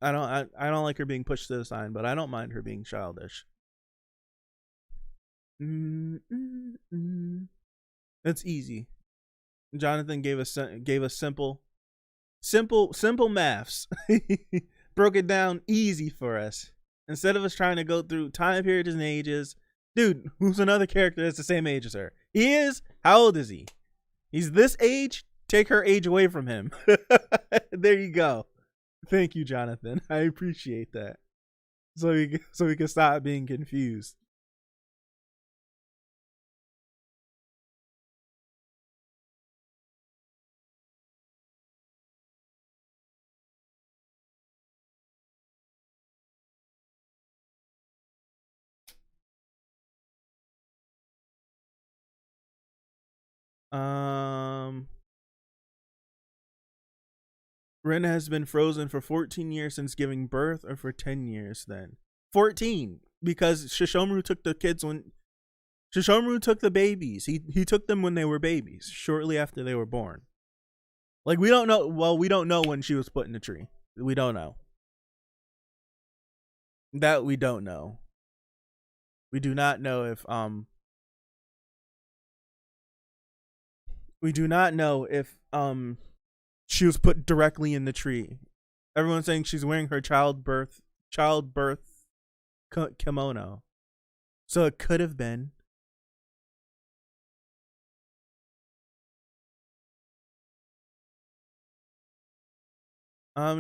I don't like her being pushed to the side, but I don't mind her being childish. That's easy. Jonathan gave us simple maths. Broke it down easy for us. Instead of us trying to go through time periods and ages, dude, who's another character that's the same age as her? He is? How old is he? He's this age? Take her age away from him. There you go. Thank you, Jonathan. I appreciate that. So we can stop being confused. Ren has been frozen for 14 years since giving birth, or for 10 years then? 14, because Shishomaru took the kids when Shishomaru took the babies. He took them when they were babies, shortly after they were born. Like, we don't know. Well, we don't know when she was put in the tree. We don't know. That we don't know. We do not know if she was put directly in the tree. Everyone's saying she's wearing her childbirth kimono. So it could have been.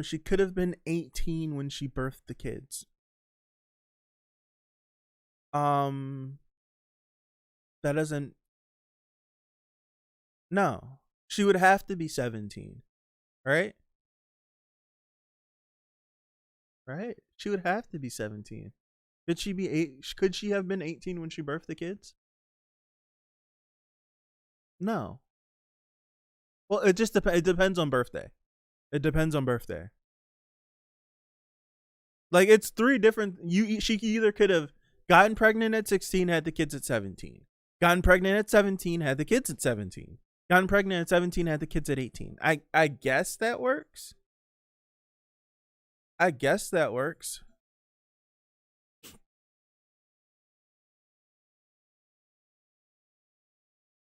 She could have been 18 when she birthed the kids. That doesn't. No, she would have to be 17, right? right? She would have to be 17. Could she be could she have been 18 when she birthed the kids? No. Well, it just it depends on birthday. It depends on birthday. Like, it's three different. She either could have gotten pregnant at 16, had the kids at 17. Gotten pregnant at 17, had the kids at 17. Gotten pregnant at 17, had the kids at 18. I guess that works. I guess that works.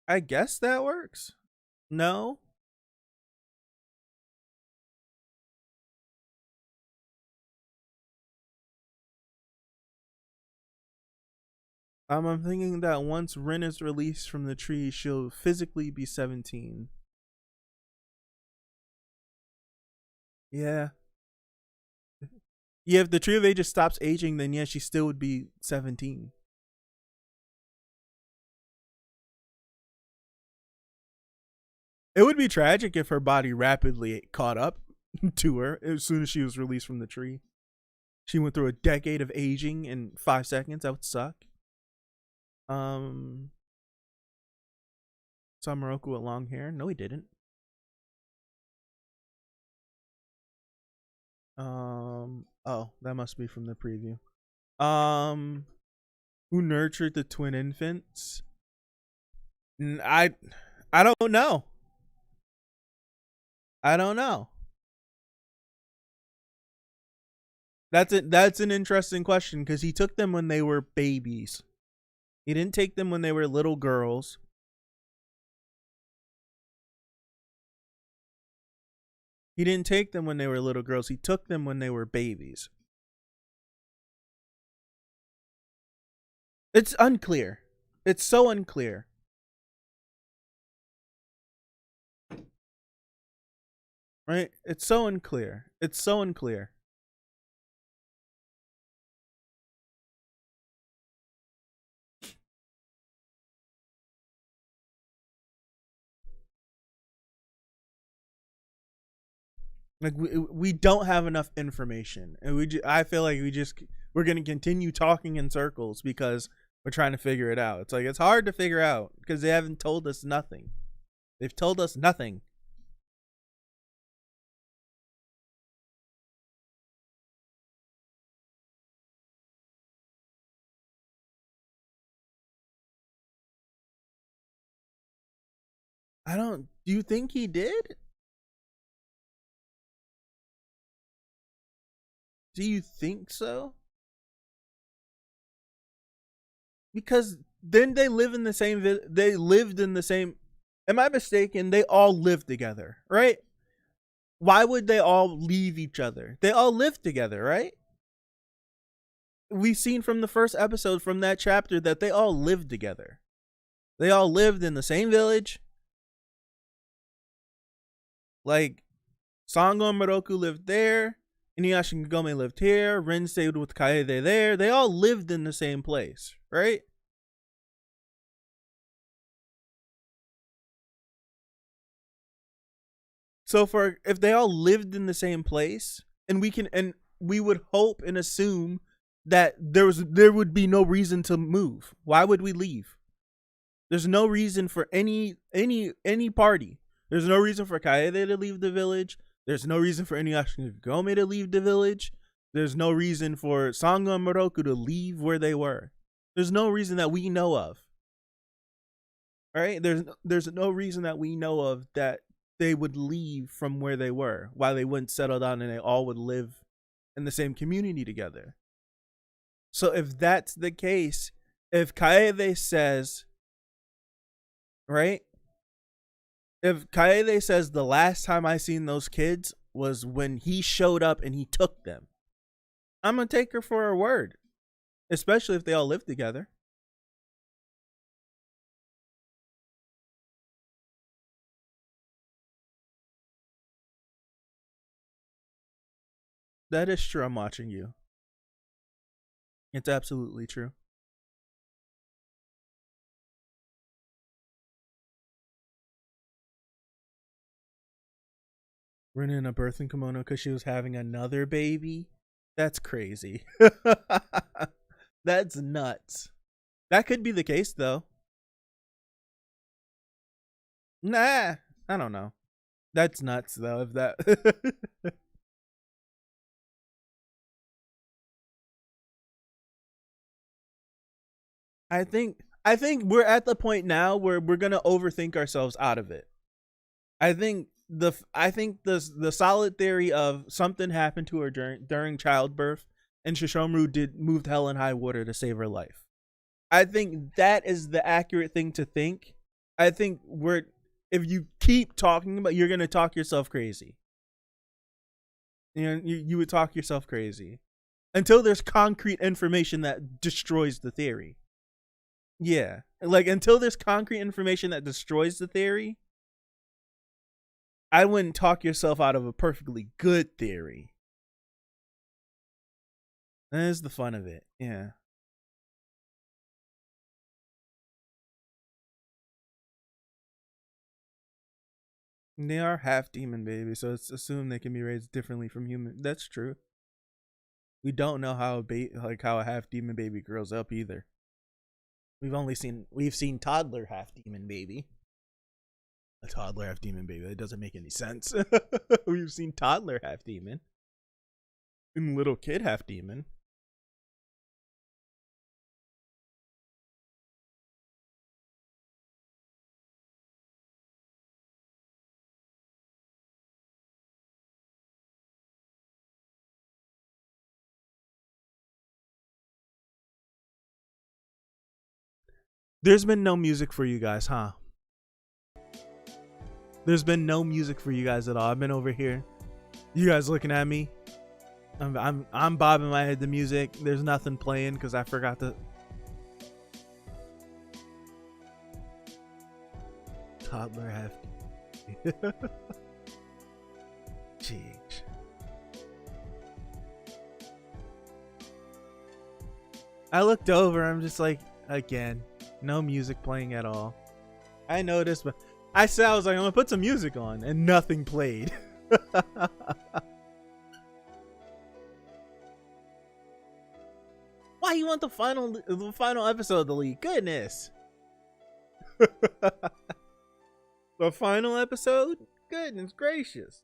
I guess that works. No. I'm thinking that once Rin is released from the tree, she'll physically be 17. Yeah. Yeah, if the tree of ages stops aging, then yeah, she still would be 17. It would be tragic if her body rapidly caught up to her as soon as she was released from the tree. She went through a decade of aging in 5 seconds. That would suck. Saw Moroku with long hair. No, he didn't. Oh, that must be from the preview. Who nurtured the twin infants? I don't know. I don't know. That's an interesting question because he took them when they were babies. He didn't take them when they were little girls. He didn't take them when they were little girls. He took them when they were babies. It's unclear. It's so unclear. Right? It's so unclear. It's so unclear. Like, we don't have enough information, and I feel like we're gonna continue talking in circles because we're trying to figure it out. It's like it's hard to figure out because they haven't told us nothing. They've told us nothing. I don't. Do you think he did? Do you think so? Because then they live in the same. They lived in the same. Am I mistaken? They all lived together, right? Why would they all leave each other? They all lived together, right? We've seen from the first episode from that chapter that they all lived together. They all lived in the same village. Like, Sango and Moroku lived there. Inuyasha and Kagome lived here. Rin stayed with Kaede there. They all lived in the same place, right? So if they all lived in the same place, and we would hope and assume that there would be no reason to move. Why would we leave? There's no reason for any party. There's no reason for Kaede to leave the village. There's no reason for Inuyasha and Kagome to leave the village. There's no reason for Sango and Moroku to leave where they were. There's no reason that we know of. All right? There's no reason that we know of that they would leave from where they were, why they wouldn't settle down and they all would live in the same community together. So if that's the case, if Kaede says, right? If Kaede says the last time I seen those kids was when he showed up and he took them, I'm going to take her for her word, especially if they all live together. That is true. I'm watching you. It's absolutely true. Rin in a birthing kimono because she was having another baby. That's crazy. That's nuts. That could be the case though. Nah, I don't know. That's nuts though. If that, I think we're at the point now where we're gonna overthink ourselves out of it. I think the solid theory of something happened to her during childbirth, and Shishomaru did moved hell and high water to save her life. I think that is the accurate thing to think. I think if you keep talking about, you're gonna talk yourself crazy. You would talk yourself crazy until there's concrete information that destroys the theory. Yeah, like until there's concrete information that destroys the theory, I wouldn't talk yourself out of a perfectly good theory. That is the fun of it. Yeah. They are half demon babies, so it's assumed they can be raised differently from human. That's true. We don't know how how a half demon baby grows up either. We've seen toddler half demon baby. A toddler half demon baby. That doesn't make any sense. We've seen toddler half demon. And little kid half demon. There's been no music for you guys, huh? There's been no music for you guys at all. I've been over here. You guys looking at me? I'm bobbing my head to music. There's nothing playing because I forgot to. Toddler half. Jeez. I looked over. I'm just like, again, no music playing at all. I noticed, but I said I was like, I'm gonna put some music on, and nothing played. Why you want the final episode to leak? Goodness. The final episode? Goodness gracious.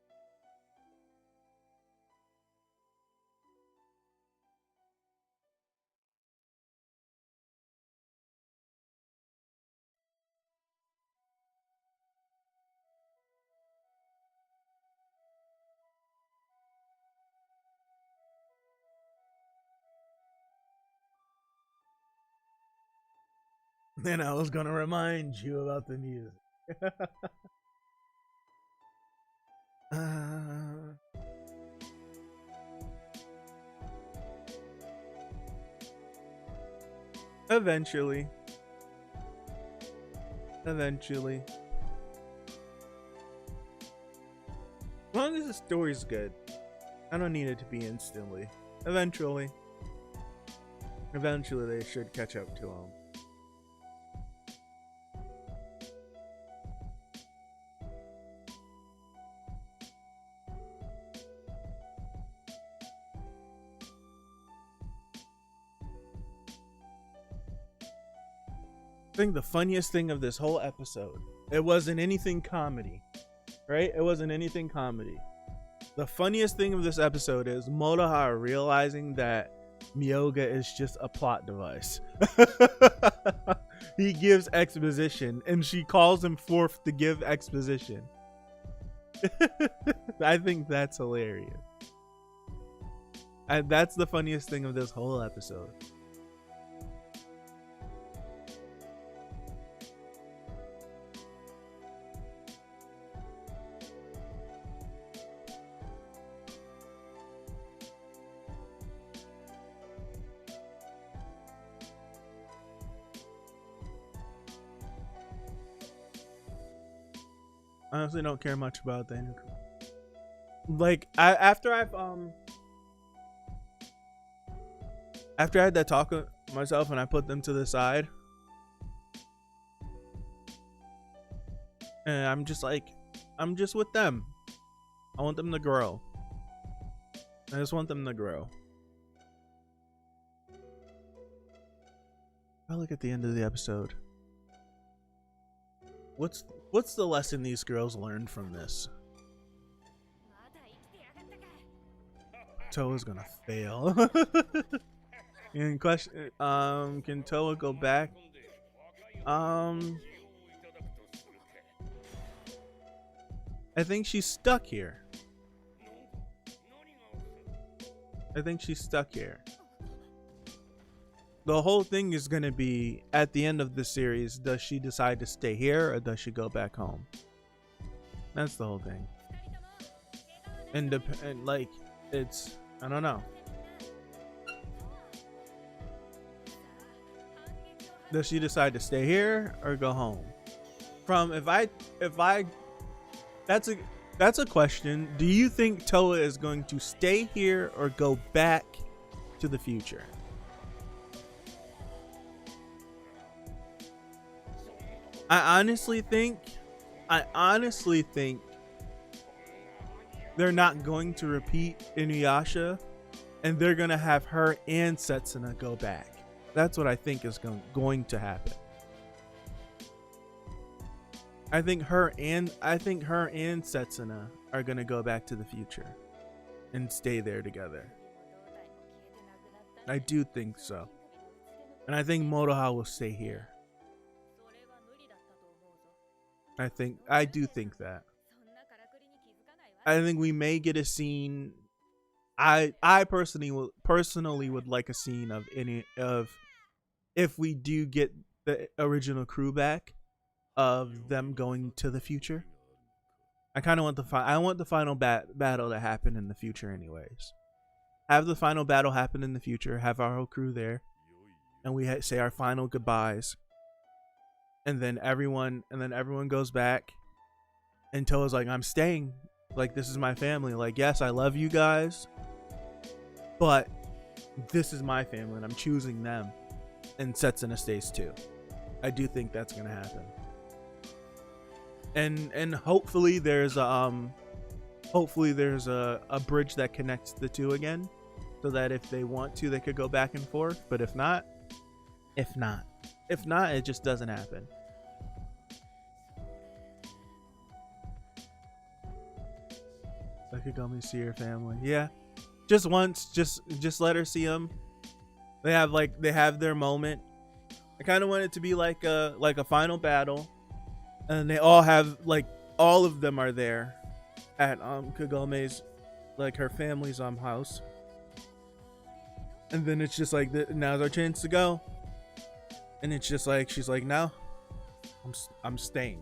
Then I was gonna remind you about the music. Eventually. Eventually. As long as the story's good. I don't need it to be instantly. Eventually. Eventually they should catch up to him. I think the funniest thing of this whole episode, it wasn't anything comedy, right? It wasn't anything comedy. The funniest thing of this episode is Motoha realizing that Myoga is just a plot device. He gives exposition and she calls him forth to give exposition. I think that's hilarious. That's the funniest thing of this whole episode. I honestly don't care much about the like after I had that talk with myself and I put them to the side, and I'm just with them. I want them to grow. I just want them to grow. I'll look at the end of the episode. What's the lesson these girls learned from this? Towa's gonna fail. And question, can Towa go back? I think she's stuck here. The whole thing is gonna be at the end of the series, does she decide to stay here or does she go back home? That's the whole thing. And like, it's, I don't know. Does she decide to stay here or go home? That's a question. Do you think Towa is going to stay here or go back to the future? I honestly think they're not going to repeat Inuyasha, and they're gonna have her and Setsuna go back. That's what I think is going to happen. I think her and Setsuna are gonna go back to the future and stay there together. I do think so, and I think Motoha will stay here. I do think that. I think we may get a scene. I personally would like a scene of if we do get the original crew back, of them going to the future. I kind of want the final battle to happen in the future anyways. Have the final battle happen in the future, have our whole crew there, and we say our final goodbyes. And then everyone goes back, and Towa's like, I'm staying. Like, this is my family. Like, yes, I love you guys, but this is my family and I'm choosing them. And Setsuna stays too. I do think that's gonna happen. And hopefully there's a bridge that connects the two again, so that if they want to, they could go back and forth. But if not, it just doesn't happen. I could go and see her family. Yeah, just once. Just let her see them. They have their moment. I kind of want it to be like a final battle, and they all have, like, all of them are there at Kagome's, like, her family's house. And then it's just like, now's our chance to go. And it's just like, she's like, no, I'm staying.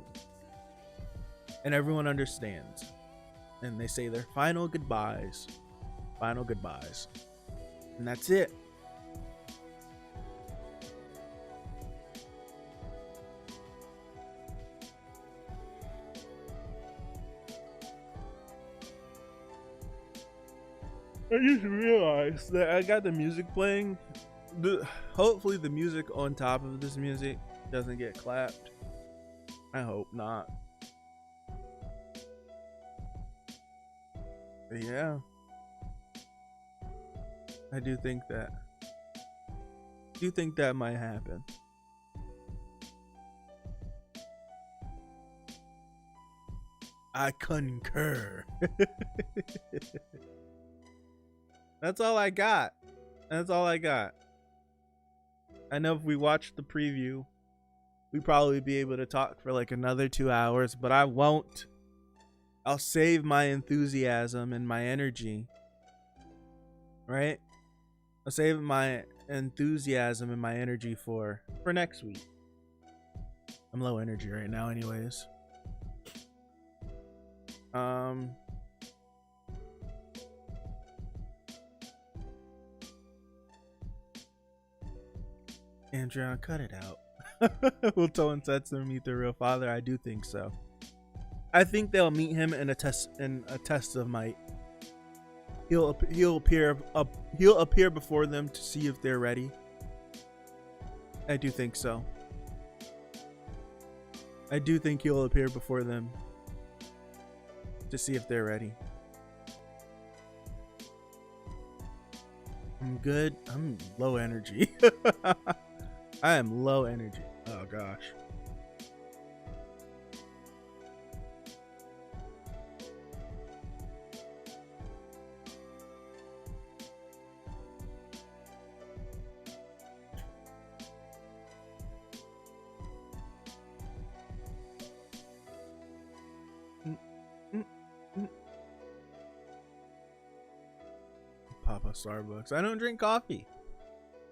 And everyone understands. And they say their final goodbyes. And that's it. I just realized that I got the music playing. Hopefully the music on top of this music doesn't get clapped. I hope not. But yeah, I do think that. Might happen. I concur. That's all I got. I know if we watched the preview, we'd probably be able to talk for like another 2 hours, but I won't. I'll save my enthusiasm and my energy. Right? I'll save my enthusiasm and my energy for next week. I'm low energy right now anyways. Andrea, cut it out. Will Towa and Setsuna meet their real father? I do think so. I think they'll meet him in a test of might. He'll appear before them to see if they're ready. I do think so. I do think he'll appear before them to see if they're ready. I'm good. I'm low energy. I am low energy. Oh gosh. Papa Starbucks. I don't drink coffee.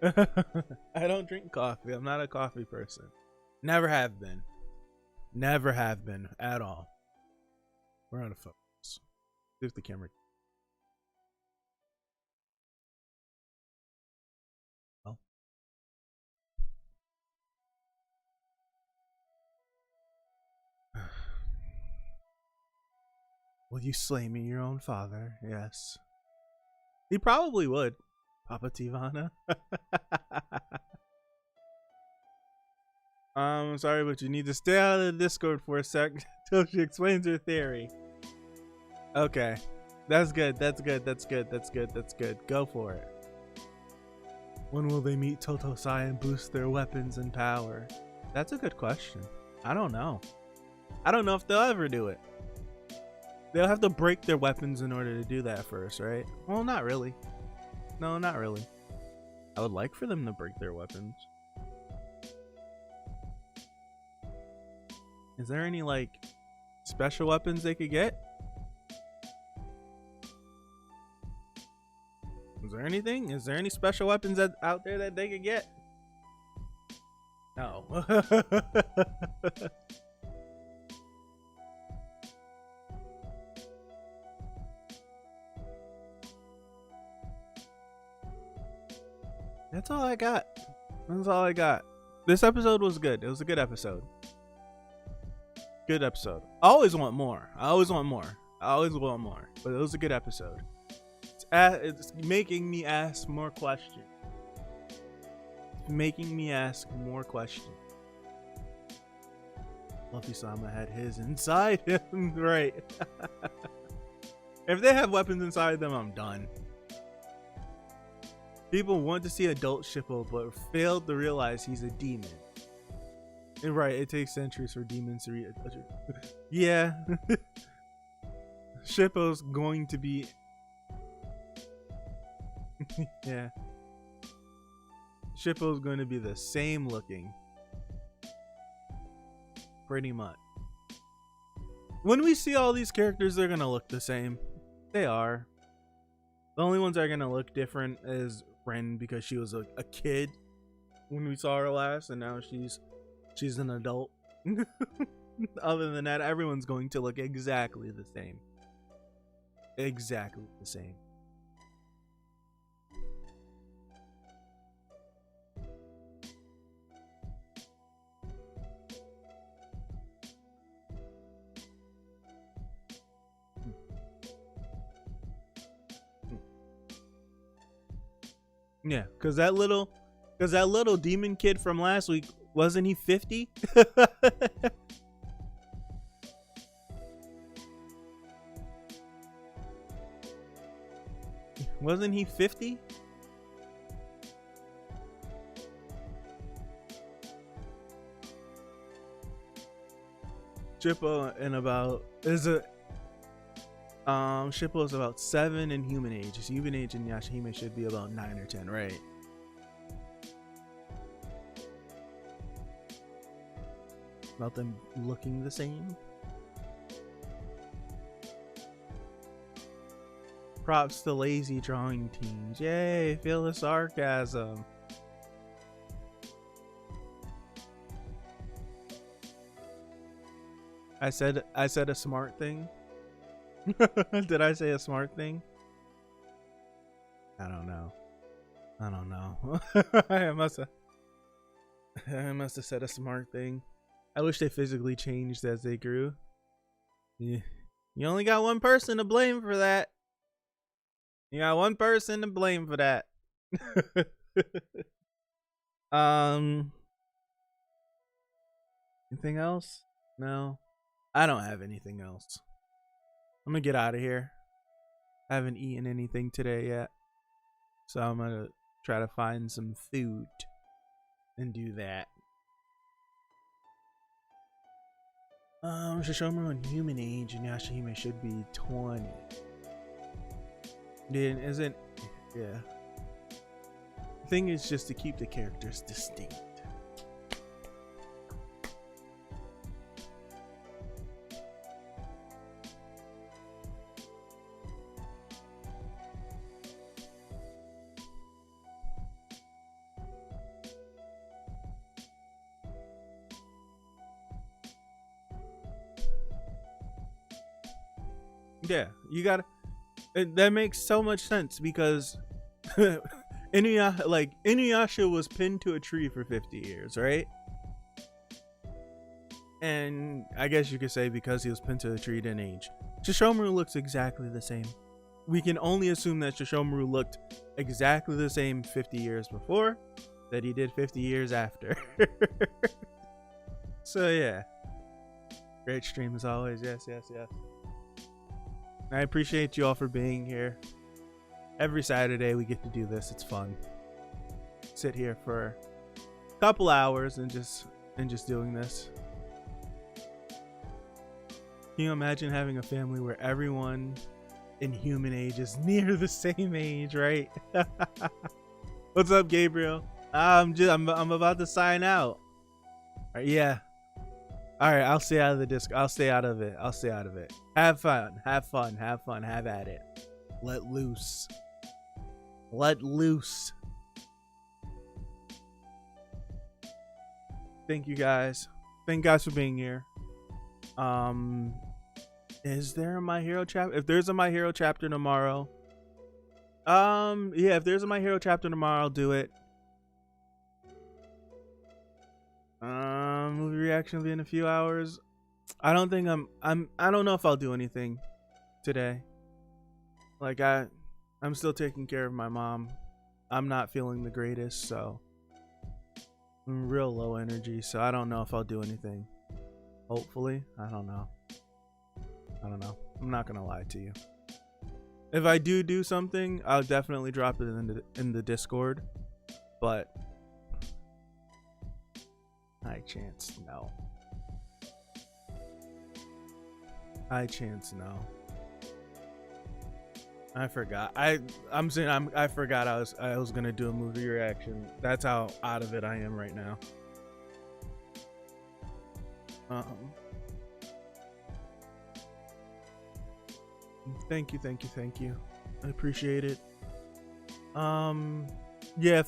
I don't drink coffee. I'm not a coffee person. Never have been. Never have been at all. We're out of focus. See if the camera. Oh. Will you slay me, your own father? Yes. He probably would. Papa Tivana. Sorry, but you need to stay out of the Discord for a sec till she explains her theory. Okay. That's good. That's good. That's good. That's good. That's good. Go for it. When will they meet Totosai and boost their weapons and power? That's a good question. I don't know. I don't know if they'll ever do it. They'll have to break their weapons in order to do that first, right? Well, not really. No, not really. I would like for them to break their weapons. Is there any, like, special weapons they could get? Is there anything? Is there any special weapons out there that they could get? No. That's all I got. That's all I got. This episode was good. It was a good episode. Good episode. I always want more. I always want more. I always want more. But it was a good episode. It's making me ask more questions. It's making me ask more questions. Luffy-sama had his inside him. Right. If they have weapons inside them, I'm done. People want to see adult Shippo, but failed to realize he's a demon. And right, it takes centuries for demons to reach. Yeah. Shippo's going to be... yeah. Shippo's going to be the same looking. Pretty much. When we see all these characters, they're going to look the same. They are. The only ones that are going to look different is Ren, because she was a kid when we saw her last, and now she's an adult. Other than that, everyone's going to look exactly the same. Exactly the same. Yeah, because that little demon kid from last week, wasn't he 50? Wasn't he 50? Shippo in about Shippo is about 7 in human age. His human age in Yashahime should be about 9 or 10, right? About them looking the same. Props to lazy drawing teams. Yay, feel the sarcasm. I said a smart thing. Did I say a smart thing? I don't know. I must have said a smart thing. I wish they physically changed as they grew. Yeah. You only got one person to blame for that. You got one person to blame for that. Anything else? No. I don't have anything else. I'm gonna get out of here. I haven't eaten anything today yet, so I'm gonna try to find some food. and do that. Shishomaru in human age and Yashahime should be 20. Then isn't, yeah. The thing is just to keep the characters distinct. Yeah, you gotta. That makes so much sense because Inuyasha was pinned to a tree for 50 years, right? And I guess you could say because he was pinned to a tree, he didn't age. Shishomaru looks exactly the same. We can only assume that Shishomaru looked exactly the same 50 years before that he did 50 years after. So yeah, great stream as always. Yes. I appreciate you all for being here. Every Saturday we get to do this. It's fun. Sit here for a couple hours and just doing this. Can you imagine having a family where everyone in human age is near the same age, right? What's up, Gabriel? I'm about to sign out. All right, yeah. All right, I'll stay out of the disc. I'll stay out of it. Have fun. Have at it. Let loose. Thank you guys. Thank you guys for being here. Is there a My Hero chapter? If there's a My Hero chapter tomorrow, yeah, if there's a My Hero chapter tomorrow, I'll do it. Movie reaction will be in a few hours. I don't think I don't know if I'll do anything today. Like I'm still taking care of my mom. I'm not feeling the greatest, so I'm real low energy, so I don't know if I'll do anything. Hopefully, I don't know. I'm not gonna lie to you. If I do something, I'll definitely drop it in the Discord, but high chance no. I forgot. I forgot I was gonna do a movie reaction. That's how out of it I am right now. Thank you. I appreciate it. Yeah,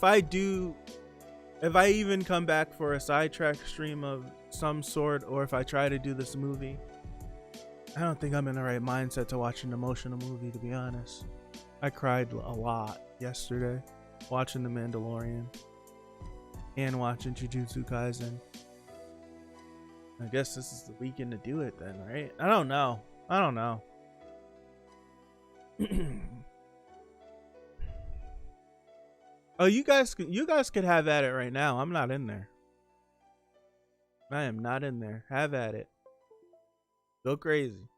if I even come back for a sidetrack stream of some sort, or if I try to do this movie, I don't think I'm in the right mindset to watch an emotional movie, to be honest. I cried a lot yesterday watching The Mandalorian and watching Jujutsu Kaisen. I guess this is the weekend to do it then, right? I don't know. Oh, you guys could have at it right now. I'm not in there. I am not in there. Have at it. Go crazy.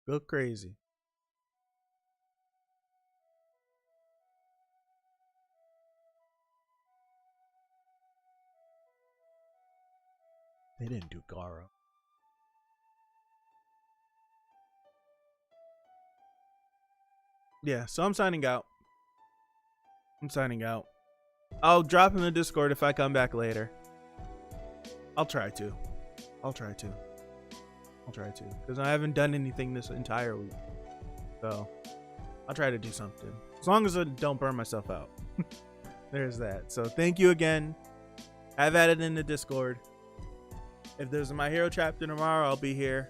Go crazy. They didn't do Garo. Yeah, so I'm signing out. I'll drop in the Discord if I come back later. I'll try to. Because I haven't done anything this entire week. So I'll try to do something. As long as I don't burn myself out. There's that. So thank you again. Have at it in the Discord. If there's a My Hero chapter tomorrow, I'll be here.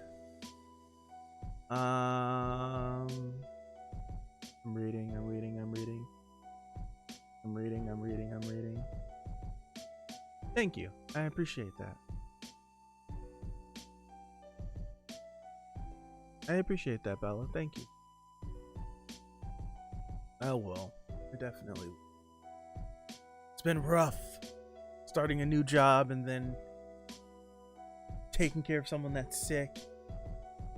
I'm reading. Thank you. I appreciate that. I appreciate that, Bella. Thank you. I will. I definitely will. It's been rough starting a new job and then taking care of someone that's sick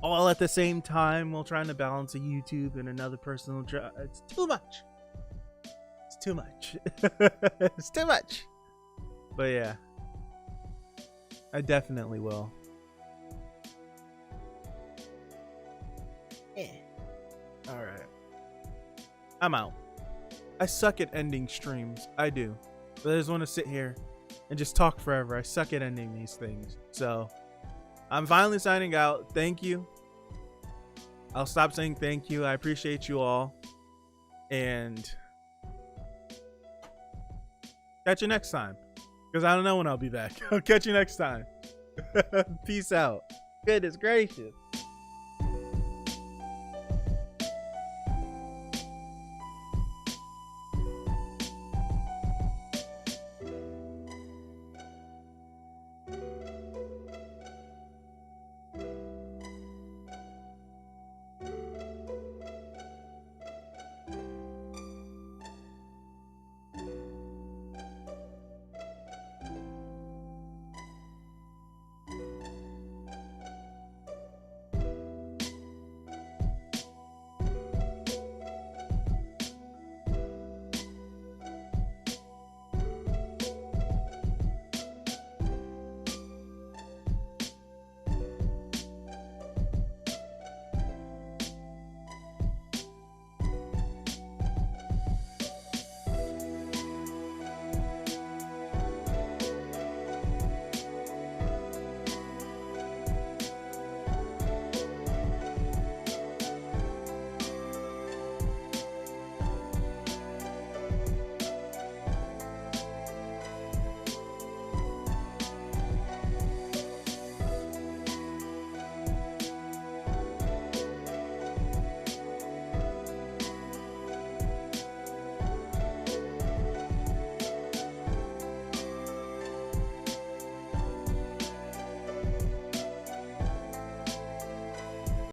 all at the same time while trying to balance a YouTube and another personal job. It's too much. It's too much. It's too much. But yeah, I definitely will. Yeah. All right. I'm out. I suck at ending streams. I do. But I just want to sit here and just talk forever. I suck at ending these things. So I'm finally signing out. Thank you. I'll stop saying thank you. I appreciate you all. And catch you next time. Because I don't know when I'll be back. I'll catch you next time. Peace out. Goodness gracious.